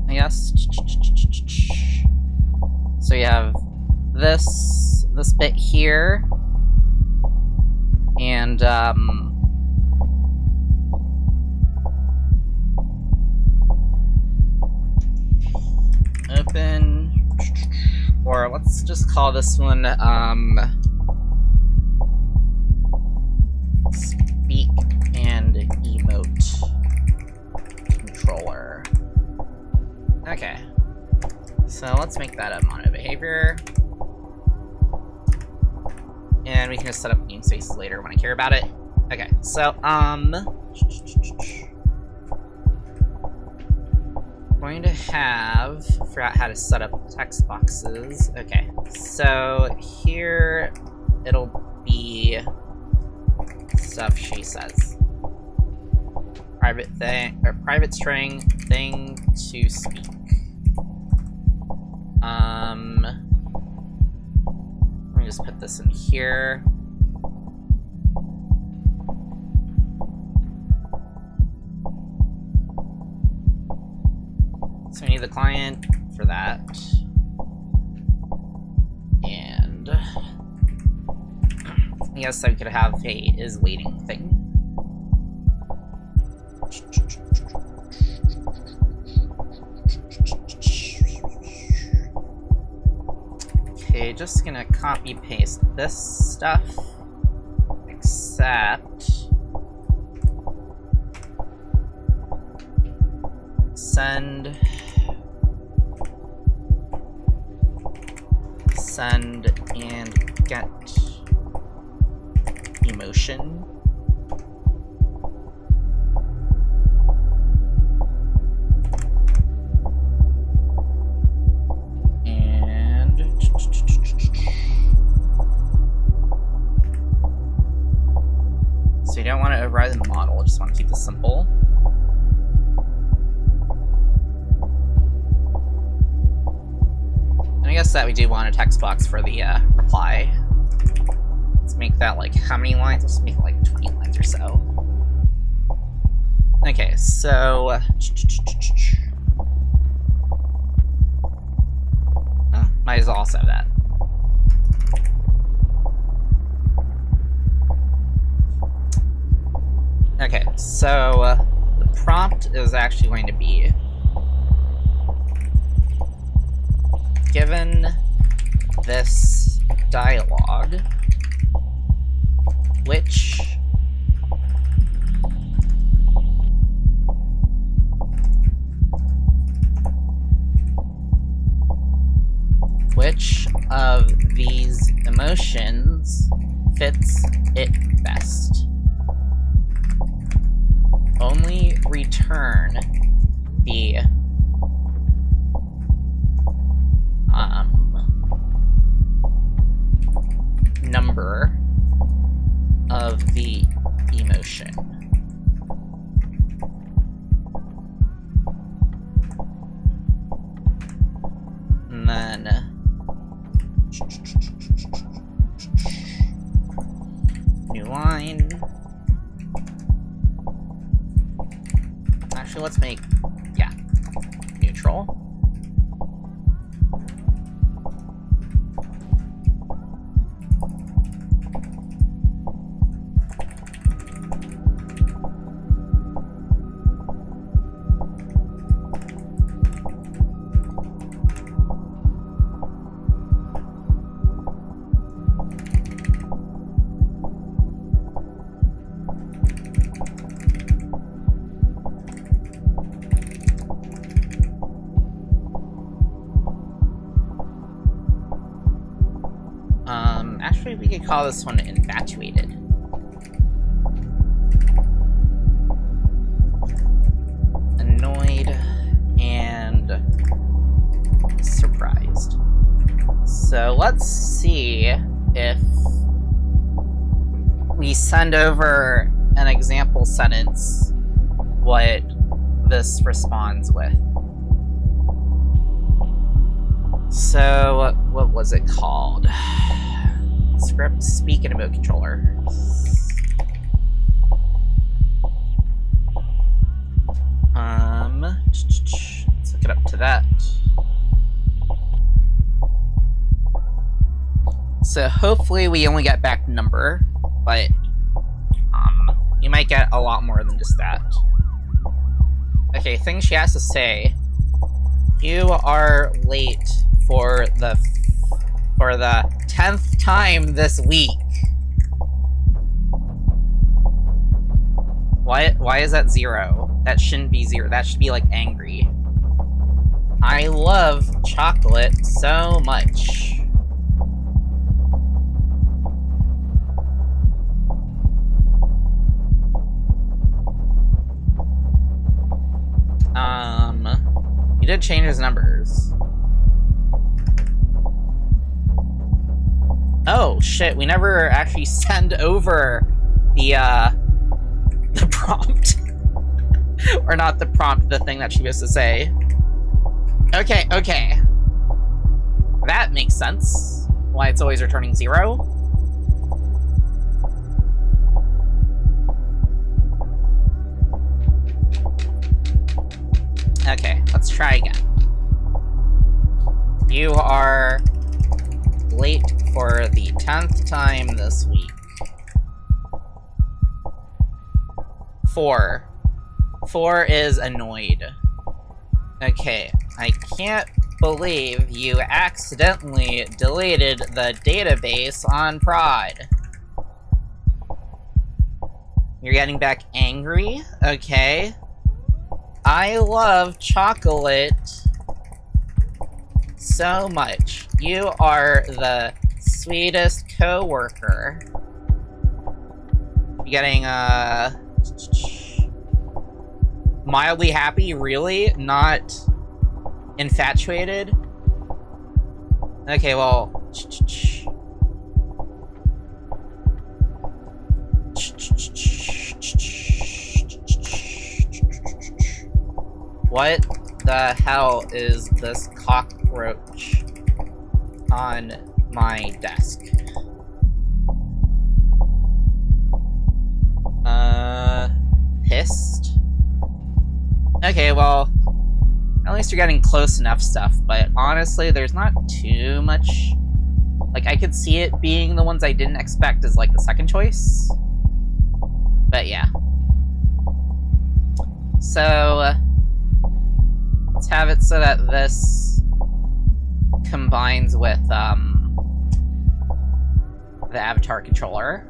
I guess. So you have this bit here, and open, or let's just call this one speak and emote controller. Okay, so let's make that a mono behavior, and we can just set up namespaces later when I care about it. Okay, so going to have, forgot how to set up text boxes. Okay, so here it'll be stuff she says. Private thing, or private string thing to speak. Let me just put this in here. So we need the client for that. And I guess I could have a is waiting thing. Okay, just gonna copy paste this stuff, except send and get emotion. And so you don't want to override the model, just want to keep this simple. And I guess that we do want a text box for the reply. Let's make that like how many lines? Let's make it like 20 lines or so. Okay, so oh, might as well also have that. Okay, so the prompt is actually going to be given this dialogue, which of these emotions fits it best? Only return the number of the emotion. New line. Actually, let's make, yeah, neutral. Actually, we could call this one infatuated. Annoyed and surprised. So let's see if we send over an example sentence, what this responds with. So, what was it called? Script speak and emote controller. Let's look it up to that. So hopefully we only get back number, but you might get a lot more than just that. Okay, thing she has to say. You are late for the 10th time this week. Why is that 0? That shouldn't be 0. That should be like angry. I love chocolate so much. You did change his numbers. Oh shit, we never actually send over the prompt. Or not the prompt, the thing that she was to say. Okay. That makes sense. Why it's always returning 0. Okay, let's try again. You are late for the 10th time this week. 4. 4 is annoyed. Okay, I can't believe you accidentally deleted the database on prod. You're getting back angry? Okay. I love chocolate so much. You are the sweetest co-worker. You're getting, mildly happy? Really? Not infatuated? Okay, well... What the hell is this cockroach on my desk? Pissed? Okay, well, at least you're getting close enough stuff, but honestly, there's not too much. Like, I could see it being the ones I didn't expect as, like, the second choice. But yeah. So, let's have it so that this combines with, the avatar controller.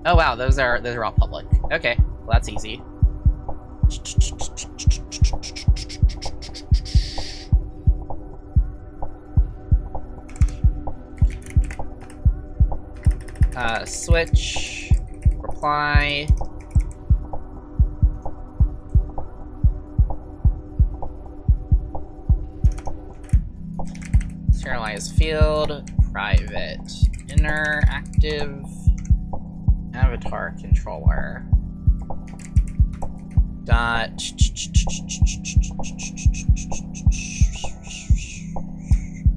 Oh wow, those are all public. Okay, well that's easy. Switch, reply. Serialize field, private, interactive, avatar controller. Dot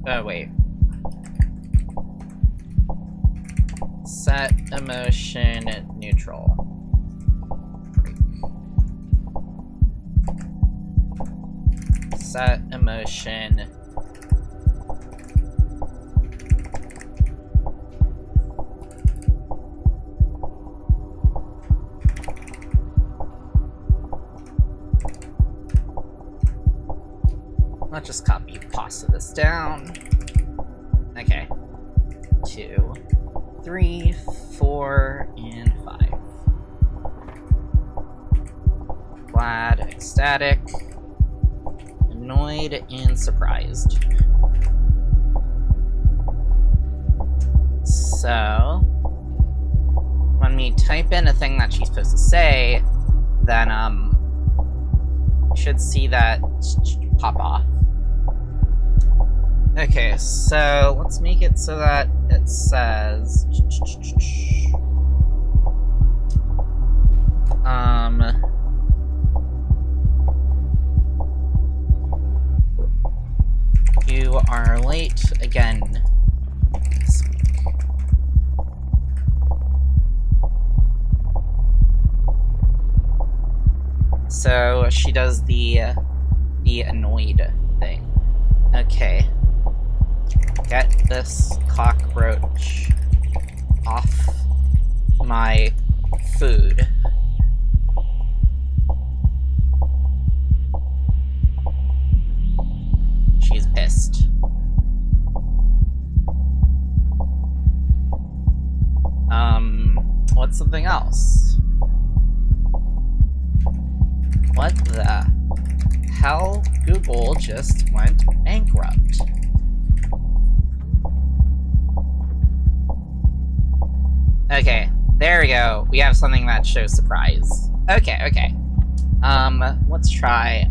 Oh, wait. Set emotion neutral. Set emotion. Let's just copy pasta this down. Okay. 2, 3, 4, and 5. Glad, ecstatic, annoyed, and surprised. So, when we type in a thing that she's supposed to say, then, we should see that pop off. Okay, so let's make it so that it says... You are late again this week. So she does the annoyed thing. Okay. Get this cockroach off my food. She's pissed. What's something else? What the hell? Google just went bankrupt. Okay, there we go. We have something that shows surprise. Okay. Let's try.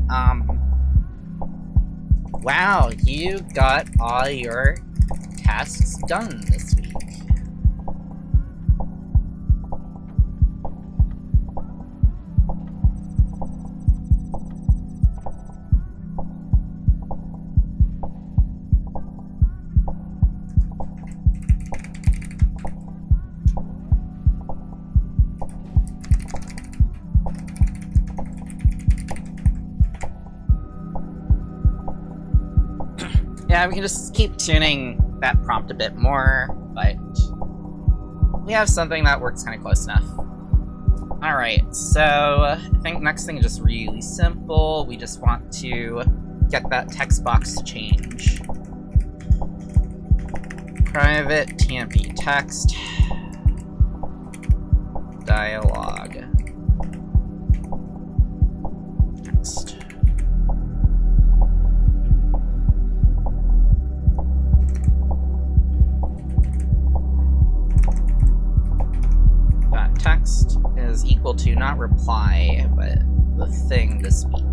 Wow, you got all your tasks done this week. Yeah, we can just keep tuning that prompt a bit more, but we have something that works kind of close enough. Alright, so I think next thing is just really simple. We just want to get that text box to change. Private TMP text. Dialogue. Text. Text is equal to not reply, but the thing to speak.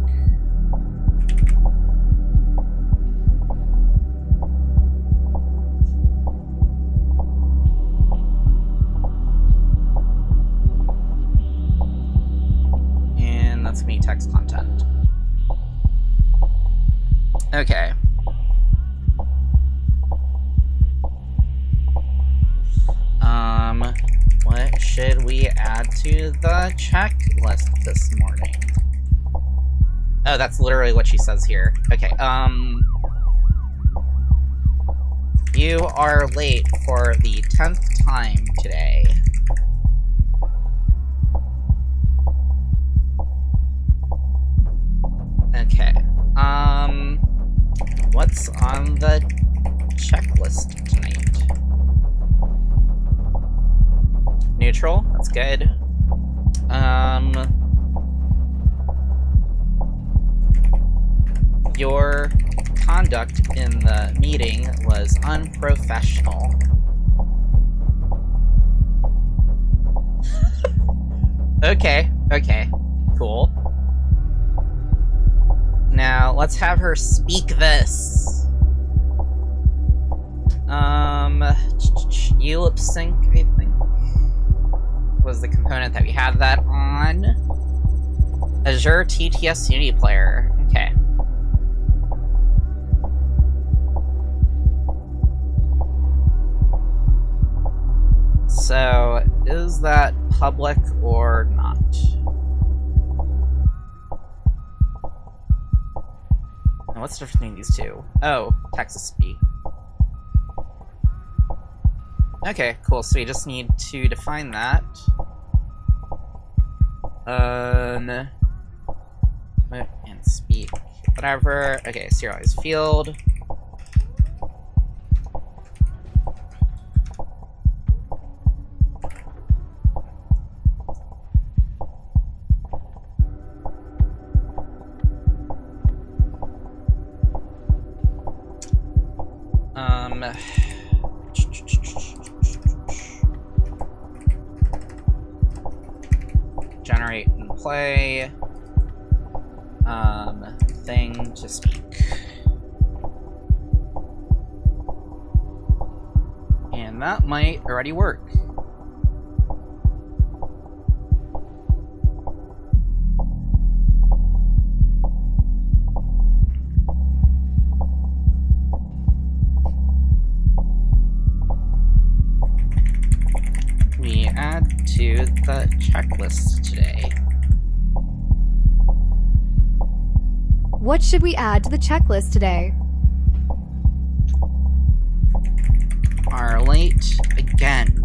And that's me text content. Okay. What should we add to the checklist this morning? Oh, that's literally what she says here. Okay, you are late for the 10th time today. Okay, what's on the checklist tonight? Neutral, that's good. Your conduct in the meeting was unprofessional. Okay, cool. Now, let's have her speak this. You lip sync, I think, was the component that we had that on. Azure TTS Unity Player. Okay. So, is that public or not? Now, what's the difference between these two? Oh, Texas speak. Okay, cool. So we just need to define that. And speak. Whatever. Okay, serialized field. Generate and play. Thing to speak. And that might already work. We add to the checklist today. What should we add to the checklist today? Are late again.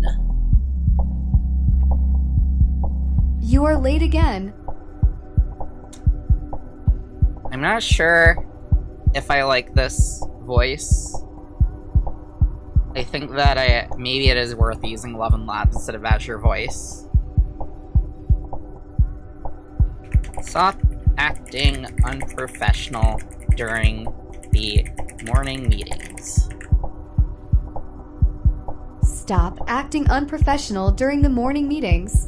You are late again. I'm not sure if I like this voice. I think that maybe it is worth using Love and Labs instead of Azure Voice. Stop acting unprofessional during the morning meetings. Stop acting unprofessional during the morning meetings.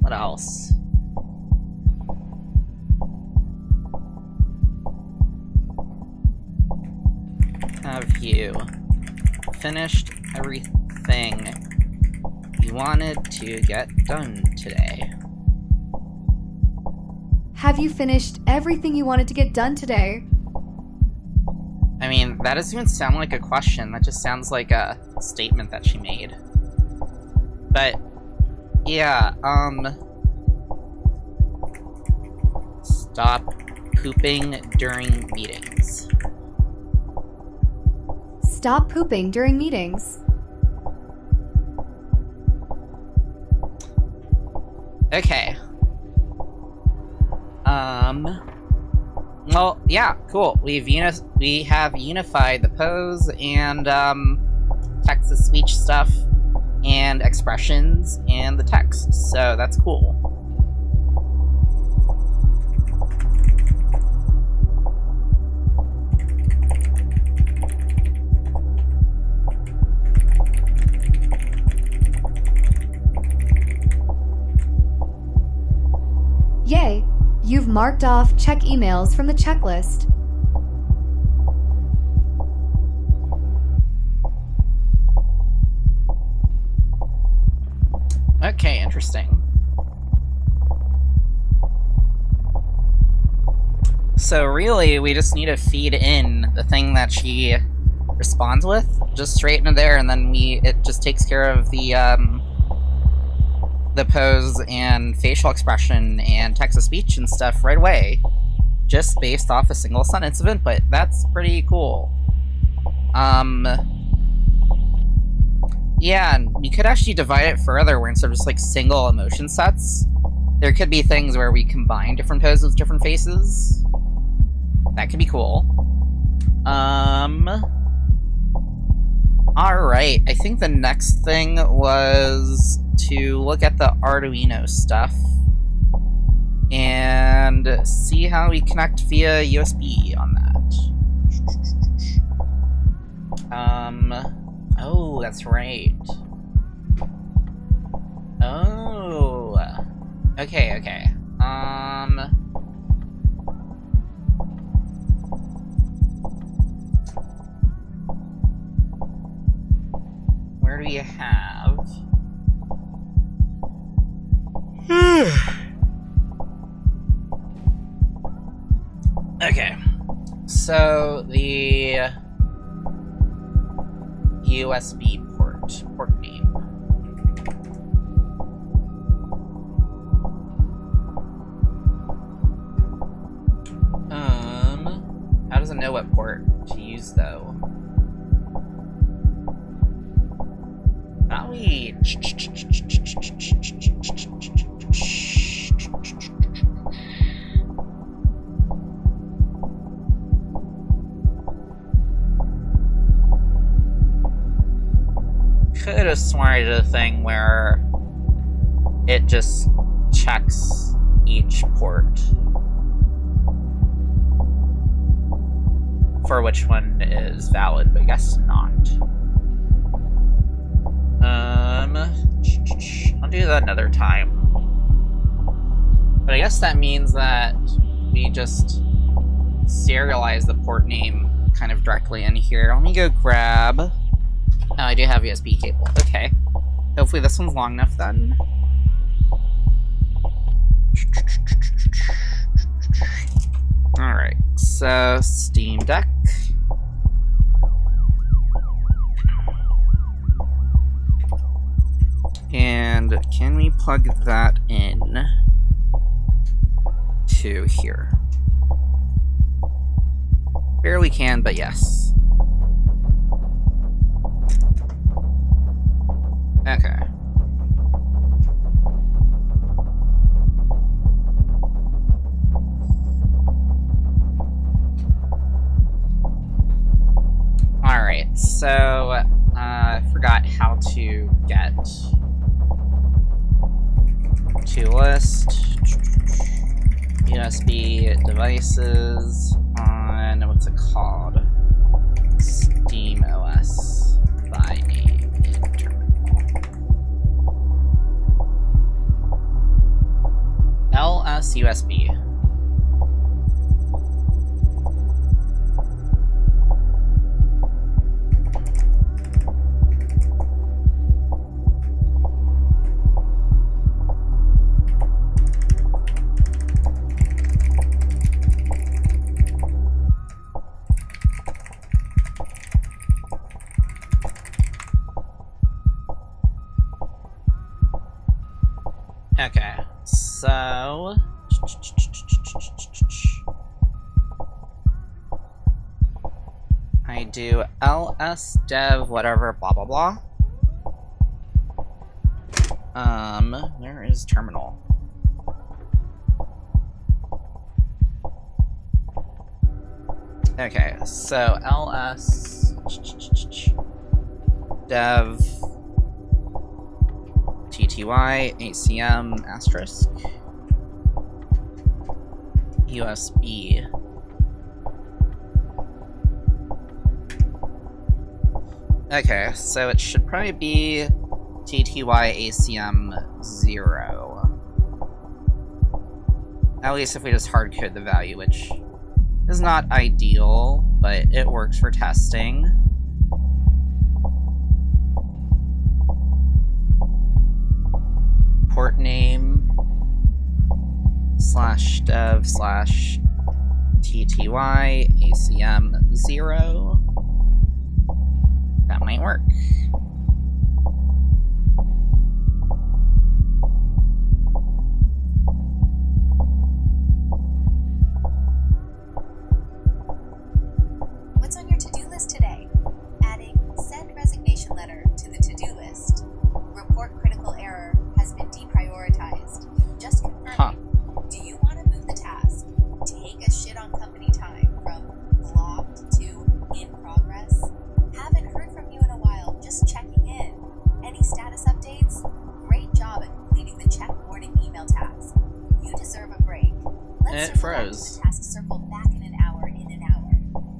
What else? Have you finished everything you wanted to get done today? Have you finished everything you wanted to get done today? I mean, that doesn't even sound like a question. That just sounds like a statement that she made. But, yeah, stop pooping during meetings. Stop pooping during meetings. Okay. Well, yeah, cool. We have unified the pose and text-to-speech stuff and expressions and the text, so that's cool. Yay! You've marked off check emails from the checklist. Okay, interesting. So really, we just need to feed in the thing that she responds with, just straight into there, and then it just takes care of the pose and facial expression and text-to-speech and stuff right away, just based off a single sentence of input. That's pretty cool. Yeah, and you could actually divide it further, where instead of just like single emotion sets, there could be things where we combine different poses with different faces. That could be cool. Alright, I think the next thing was to look at the Arduino stuff and see how we connect via USB on that. Oh, that's right. Oh. Okay. Where do we have? Okay. so the USB port name. How does it know what port to use though? How we could have sworn I did a thing where it just checks each port for which one is valid, but I guess not. I'll do that another time. But I guess that means that we just serialize the port name kind of directly in here. Let me go grab... Oh, I do have USB cable. Okay. Hopefully this one's long enough then. Alright, so Steam Deck. And can we plug that in to here? Barely can, but yes. Okay. Alright, so I forgot how to get to list USB devices on what's it called? Steam OS by name in terminal. LS USB. Okay, so I do ls dev whatever blah blah blah. Where is terminal? Okay, so ls dev TTY ACM asterisk USB. Okay, so it should probably be TTY ACM 0. At least if we just hardcode the value, which is not ideal, but it works for testing. Port name /dev /TTY ACM 0. That might work. What's on your to-do list today? Adding send resignation letter to the to-do list. Report critical error has been deprioritized. Just confirming. Huh. Do you want to move the task? Take a shit on company time from blocked to in progress? Haven't heard from you in a while, just checking in. Any status updates? Great job at completing the check morning email task. You deserve a break. Let's It froze. the task circle back in an hour.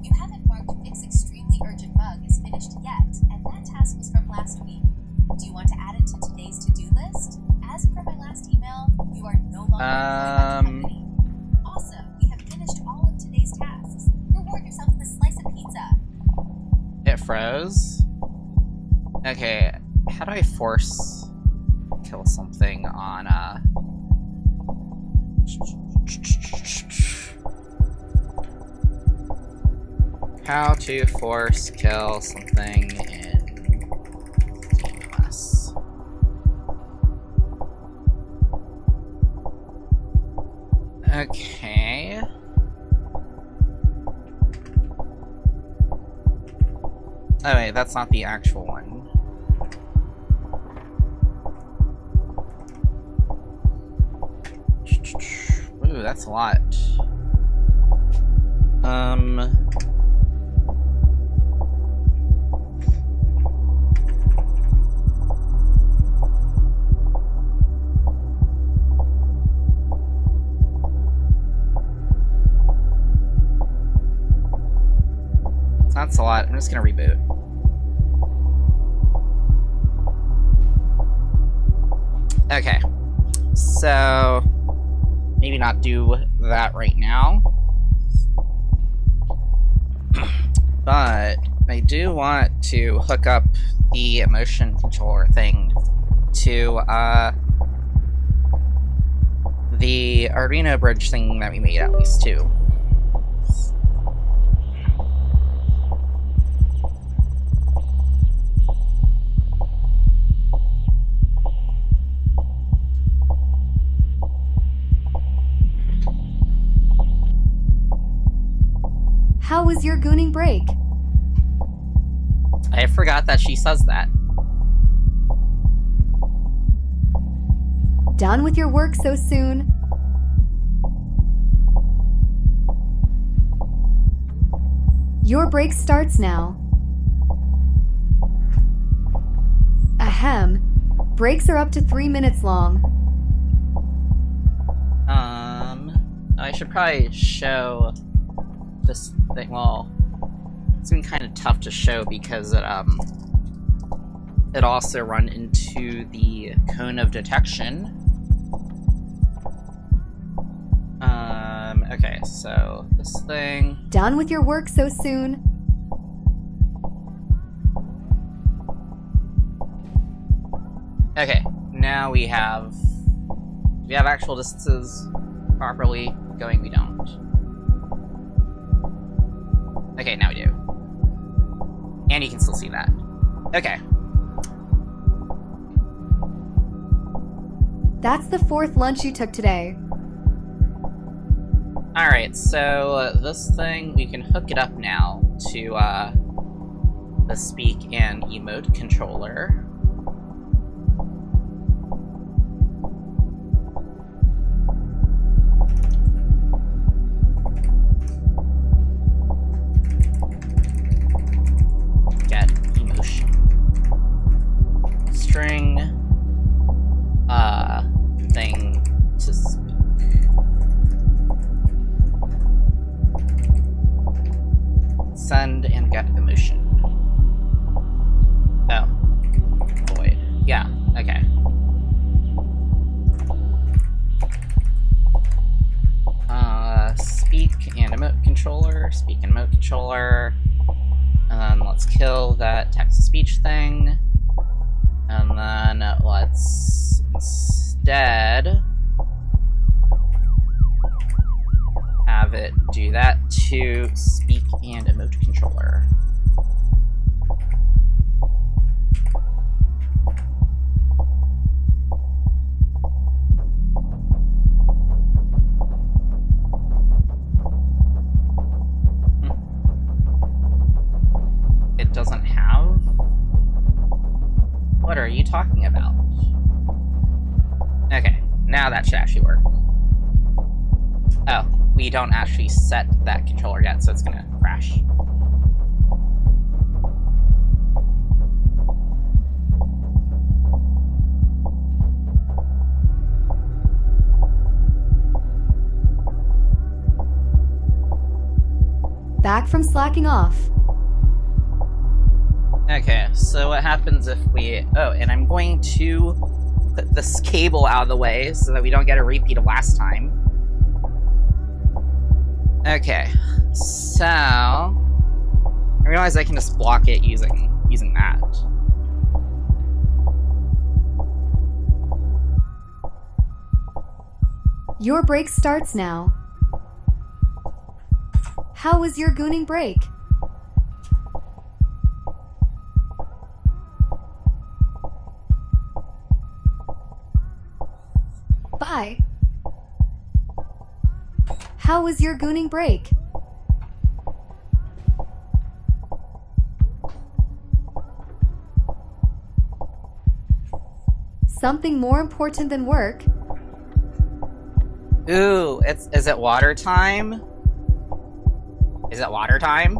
You haven't marked fix extremely urgent bug is finished yet, and that task was from last week. Do you want to add it to today's to-do list? As per my last email, you are no longer employed by the company. Awesome, we have finished all of today's tasks. Reward yourself with a slice of pizza. It froze? Okay, how do I force kill something on How to force kill something in TMS. Okay. Oh wait, that's not the actual one. Ooh, that's a lot. That's a lot. I'm just gonna reboot. Okay. So maybe not do that right now. But I do want to hook up the motion controller thing to the Arduino bridge thing that we made at least too. How was your gooning break? I forgot that she says that. Done with your work so soon? Your break starts now. Ahem. Breaks are up to 3 minutes long. I should probably show this thing. Well, it's been kind of tough to show because it also run into the cone of detection. Okay, so this thing. Done with your work so soon? Okay, now we have actual distances properly going. We don't. Okay, now we do. And you can still see that. Okay. That's the 4th lunch you took today. Alright, so this thing, we can hook it up now to the speak and emote controller. Get emotion. String thing to speak. Send and get emotion. Oh. Void. Yeah, okay. Speak and emote controller. Speak and emote controller. And then let's kill that text-to-speech thing. And then let's instead have it do that to speak and emote controller. It doesn't have? What are you talking about? Okay, now that should actually work. Oh, we don't actually set that controller yet, so it's gonna crash. Back from slacking off. Okay, so what happens if we... Oh, and I'm going to put this cable out of the way so that we don't get a repeat of last time. Okay, so... I realize I can just block it using that. Your break starts now. How was your gooning break? How was your gooning break? Something more important than work? Ooh, is it water time? Is it water time?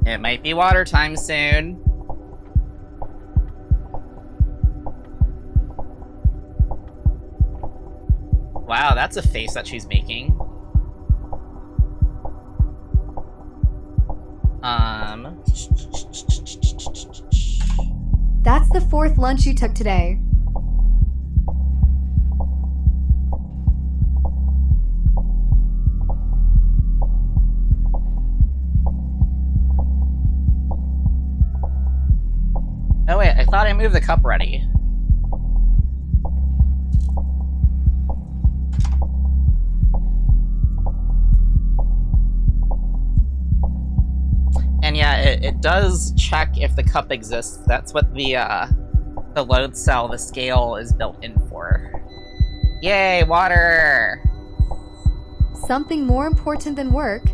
It might be water time soon. Wow, that's a face that she's making. That's the 4th lunch you took today. Oh wait, I thought I moved the cup ready. And yeah, it does check if the cup exists. That's what the load cell, the scale, is built in for. Yay, water! Something more important than work?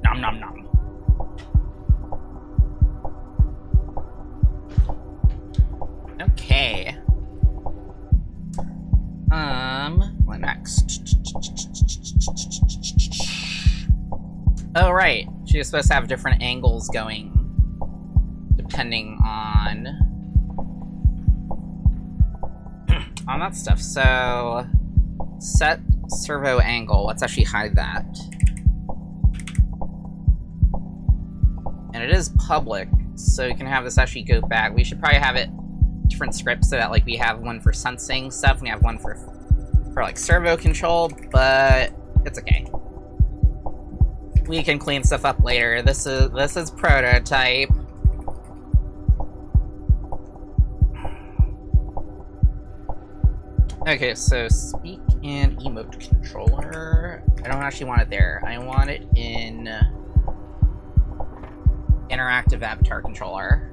Nom nom nom. Okay. What next? Oh, right. She was supposed to have different angles going depending on that stuff. So, set servo angle. Let's actually hide that. And it is public, so you can have this actually go back. We should probably have it different scripts so that like we have one for sensing stuff and we have one for like servo control, but it's okay. We can clean stuff up later. This is prototype. Okay, so speak and emote controller. I don't actually want it there. I want it in interactive avatar controller.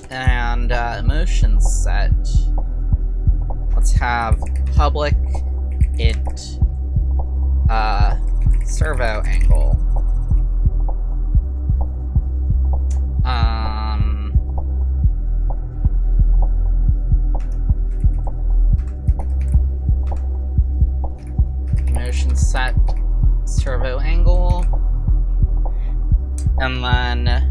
And emotion set. Let's have public int servo angle. Emotion set servo angle. And then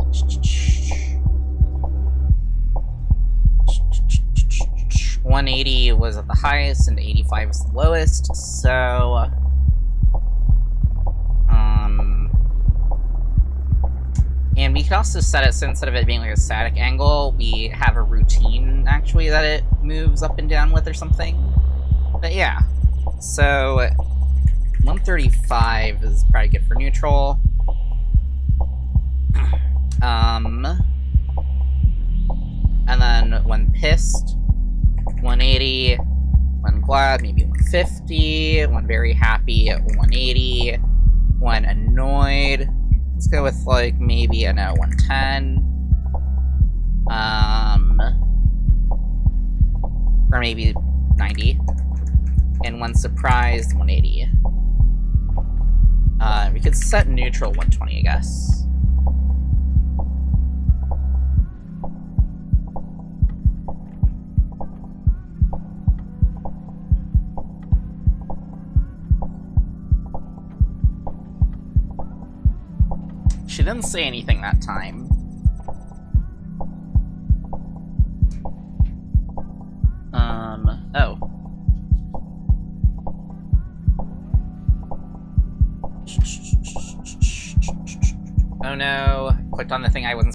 180 was at the highest and 85 was the lowest, so and we could also set it so instead of it being like a static angle, we have a routine actually that it moves up and down with or something. But yeah, so 135 is probably good for neutral. And then when pissed, 180, when glad, maybe 150, when very happy, 180, when annoyed, let's go with like maybe, 110, or maybe 90, and when surprised, 180. We could set neutral 120, I guess. She didn't say anything that time. Oh. Oh no, clicked on the thing I wasn't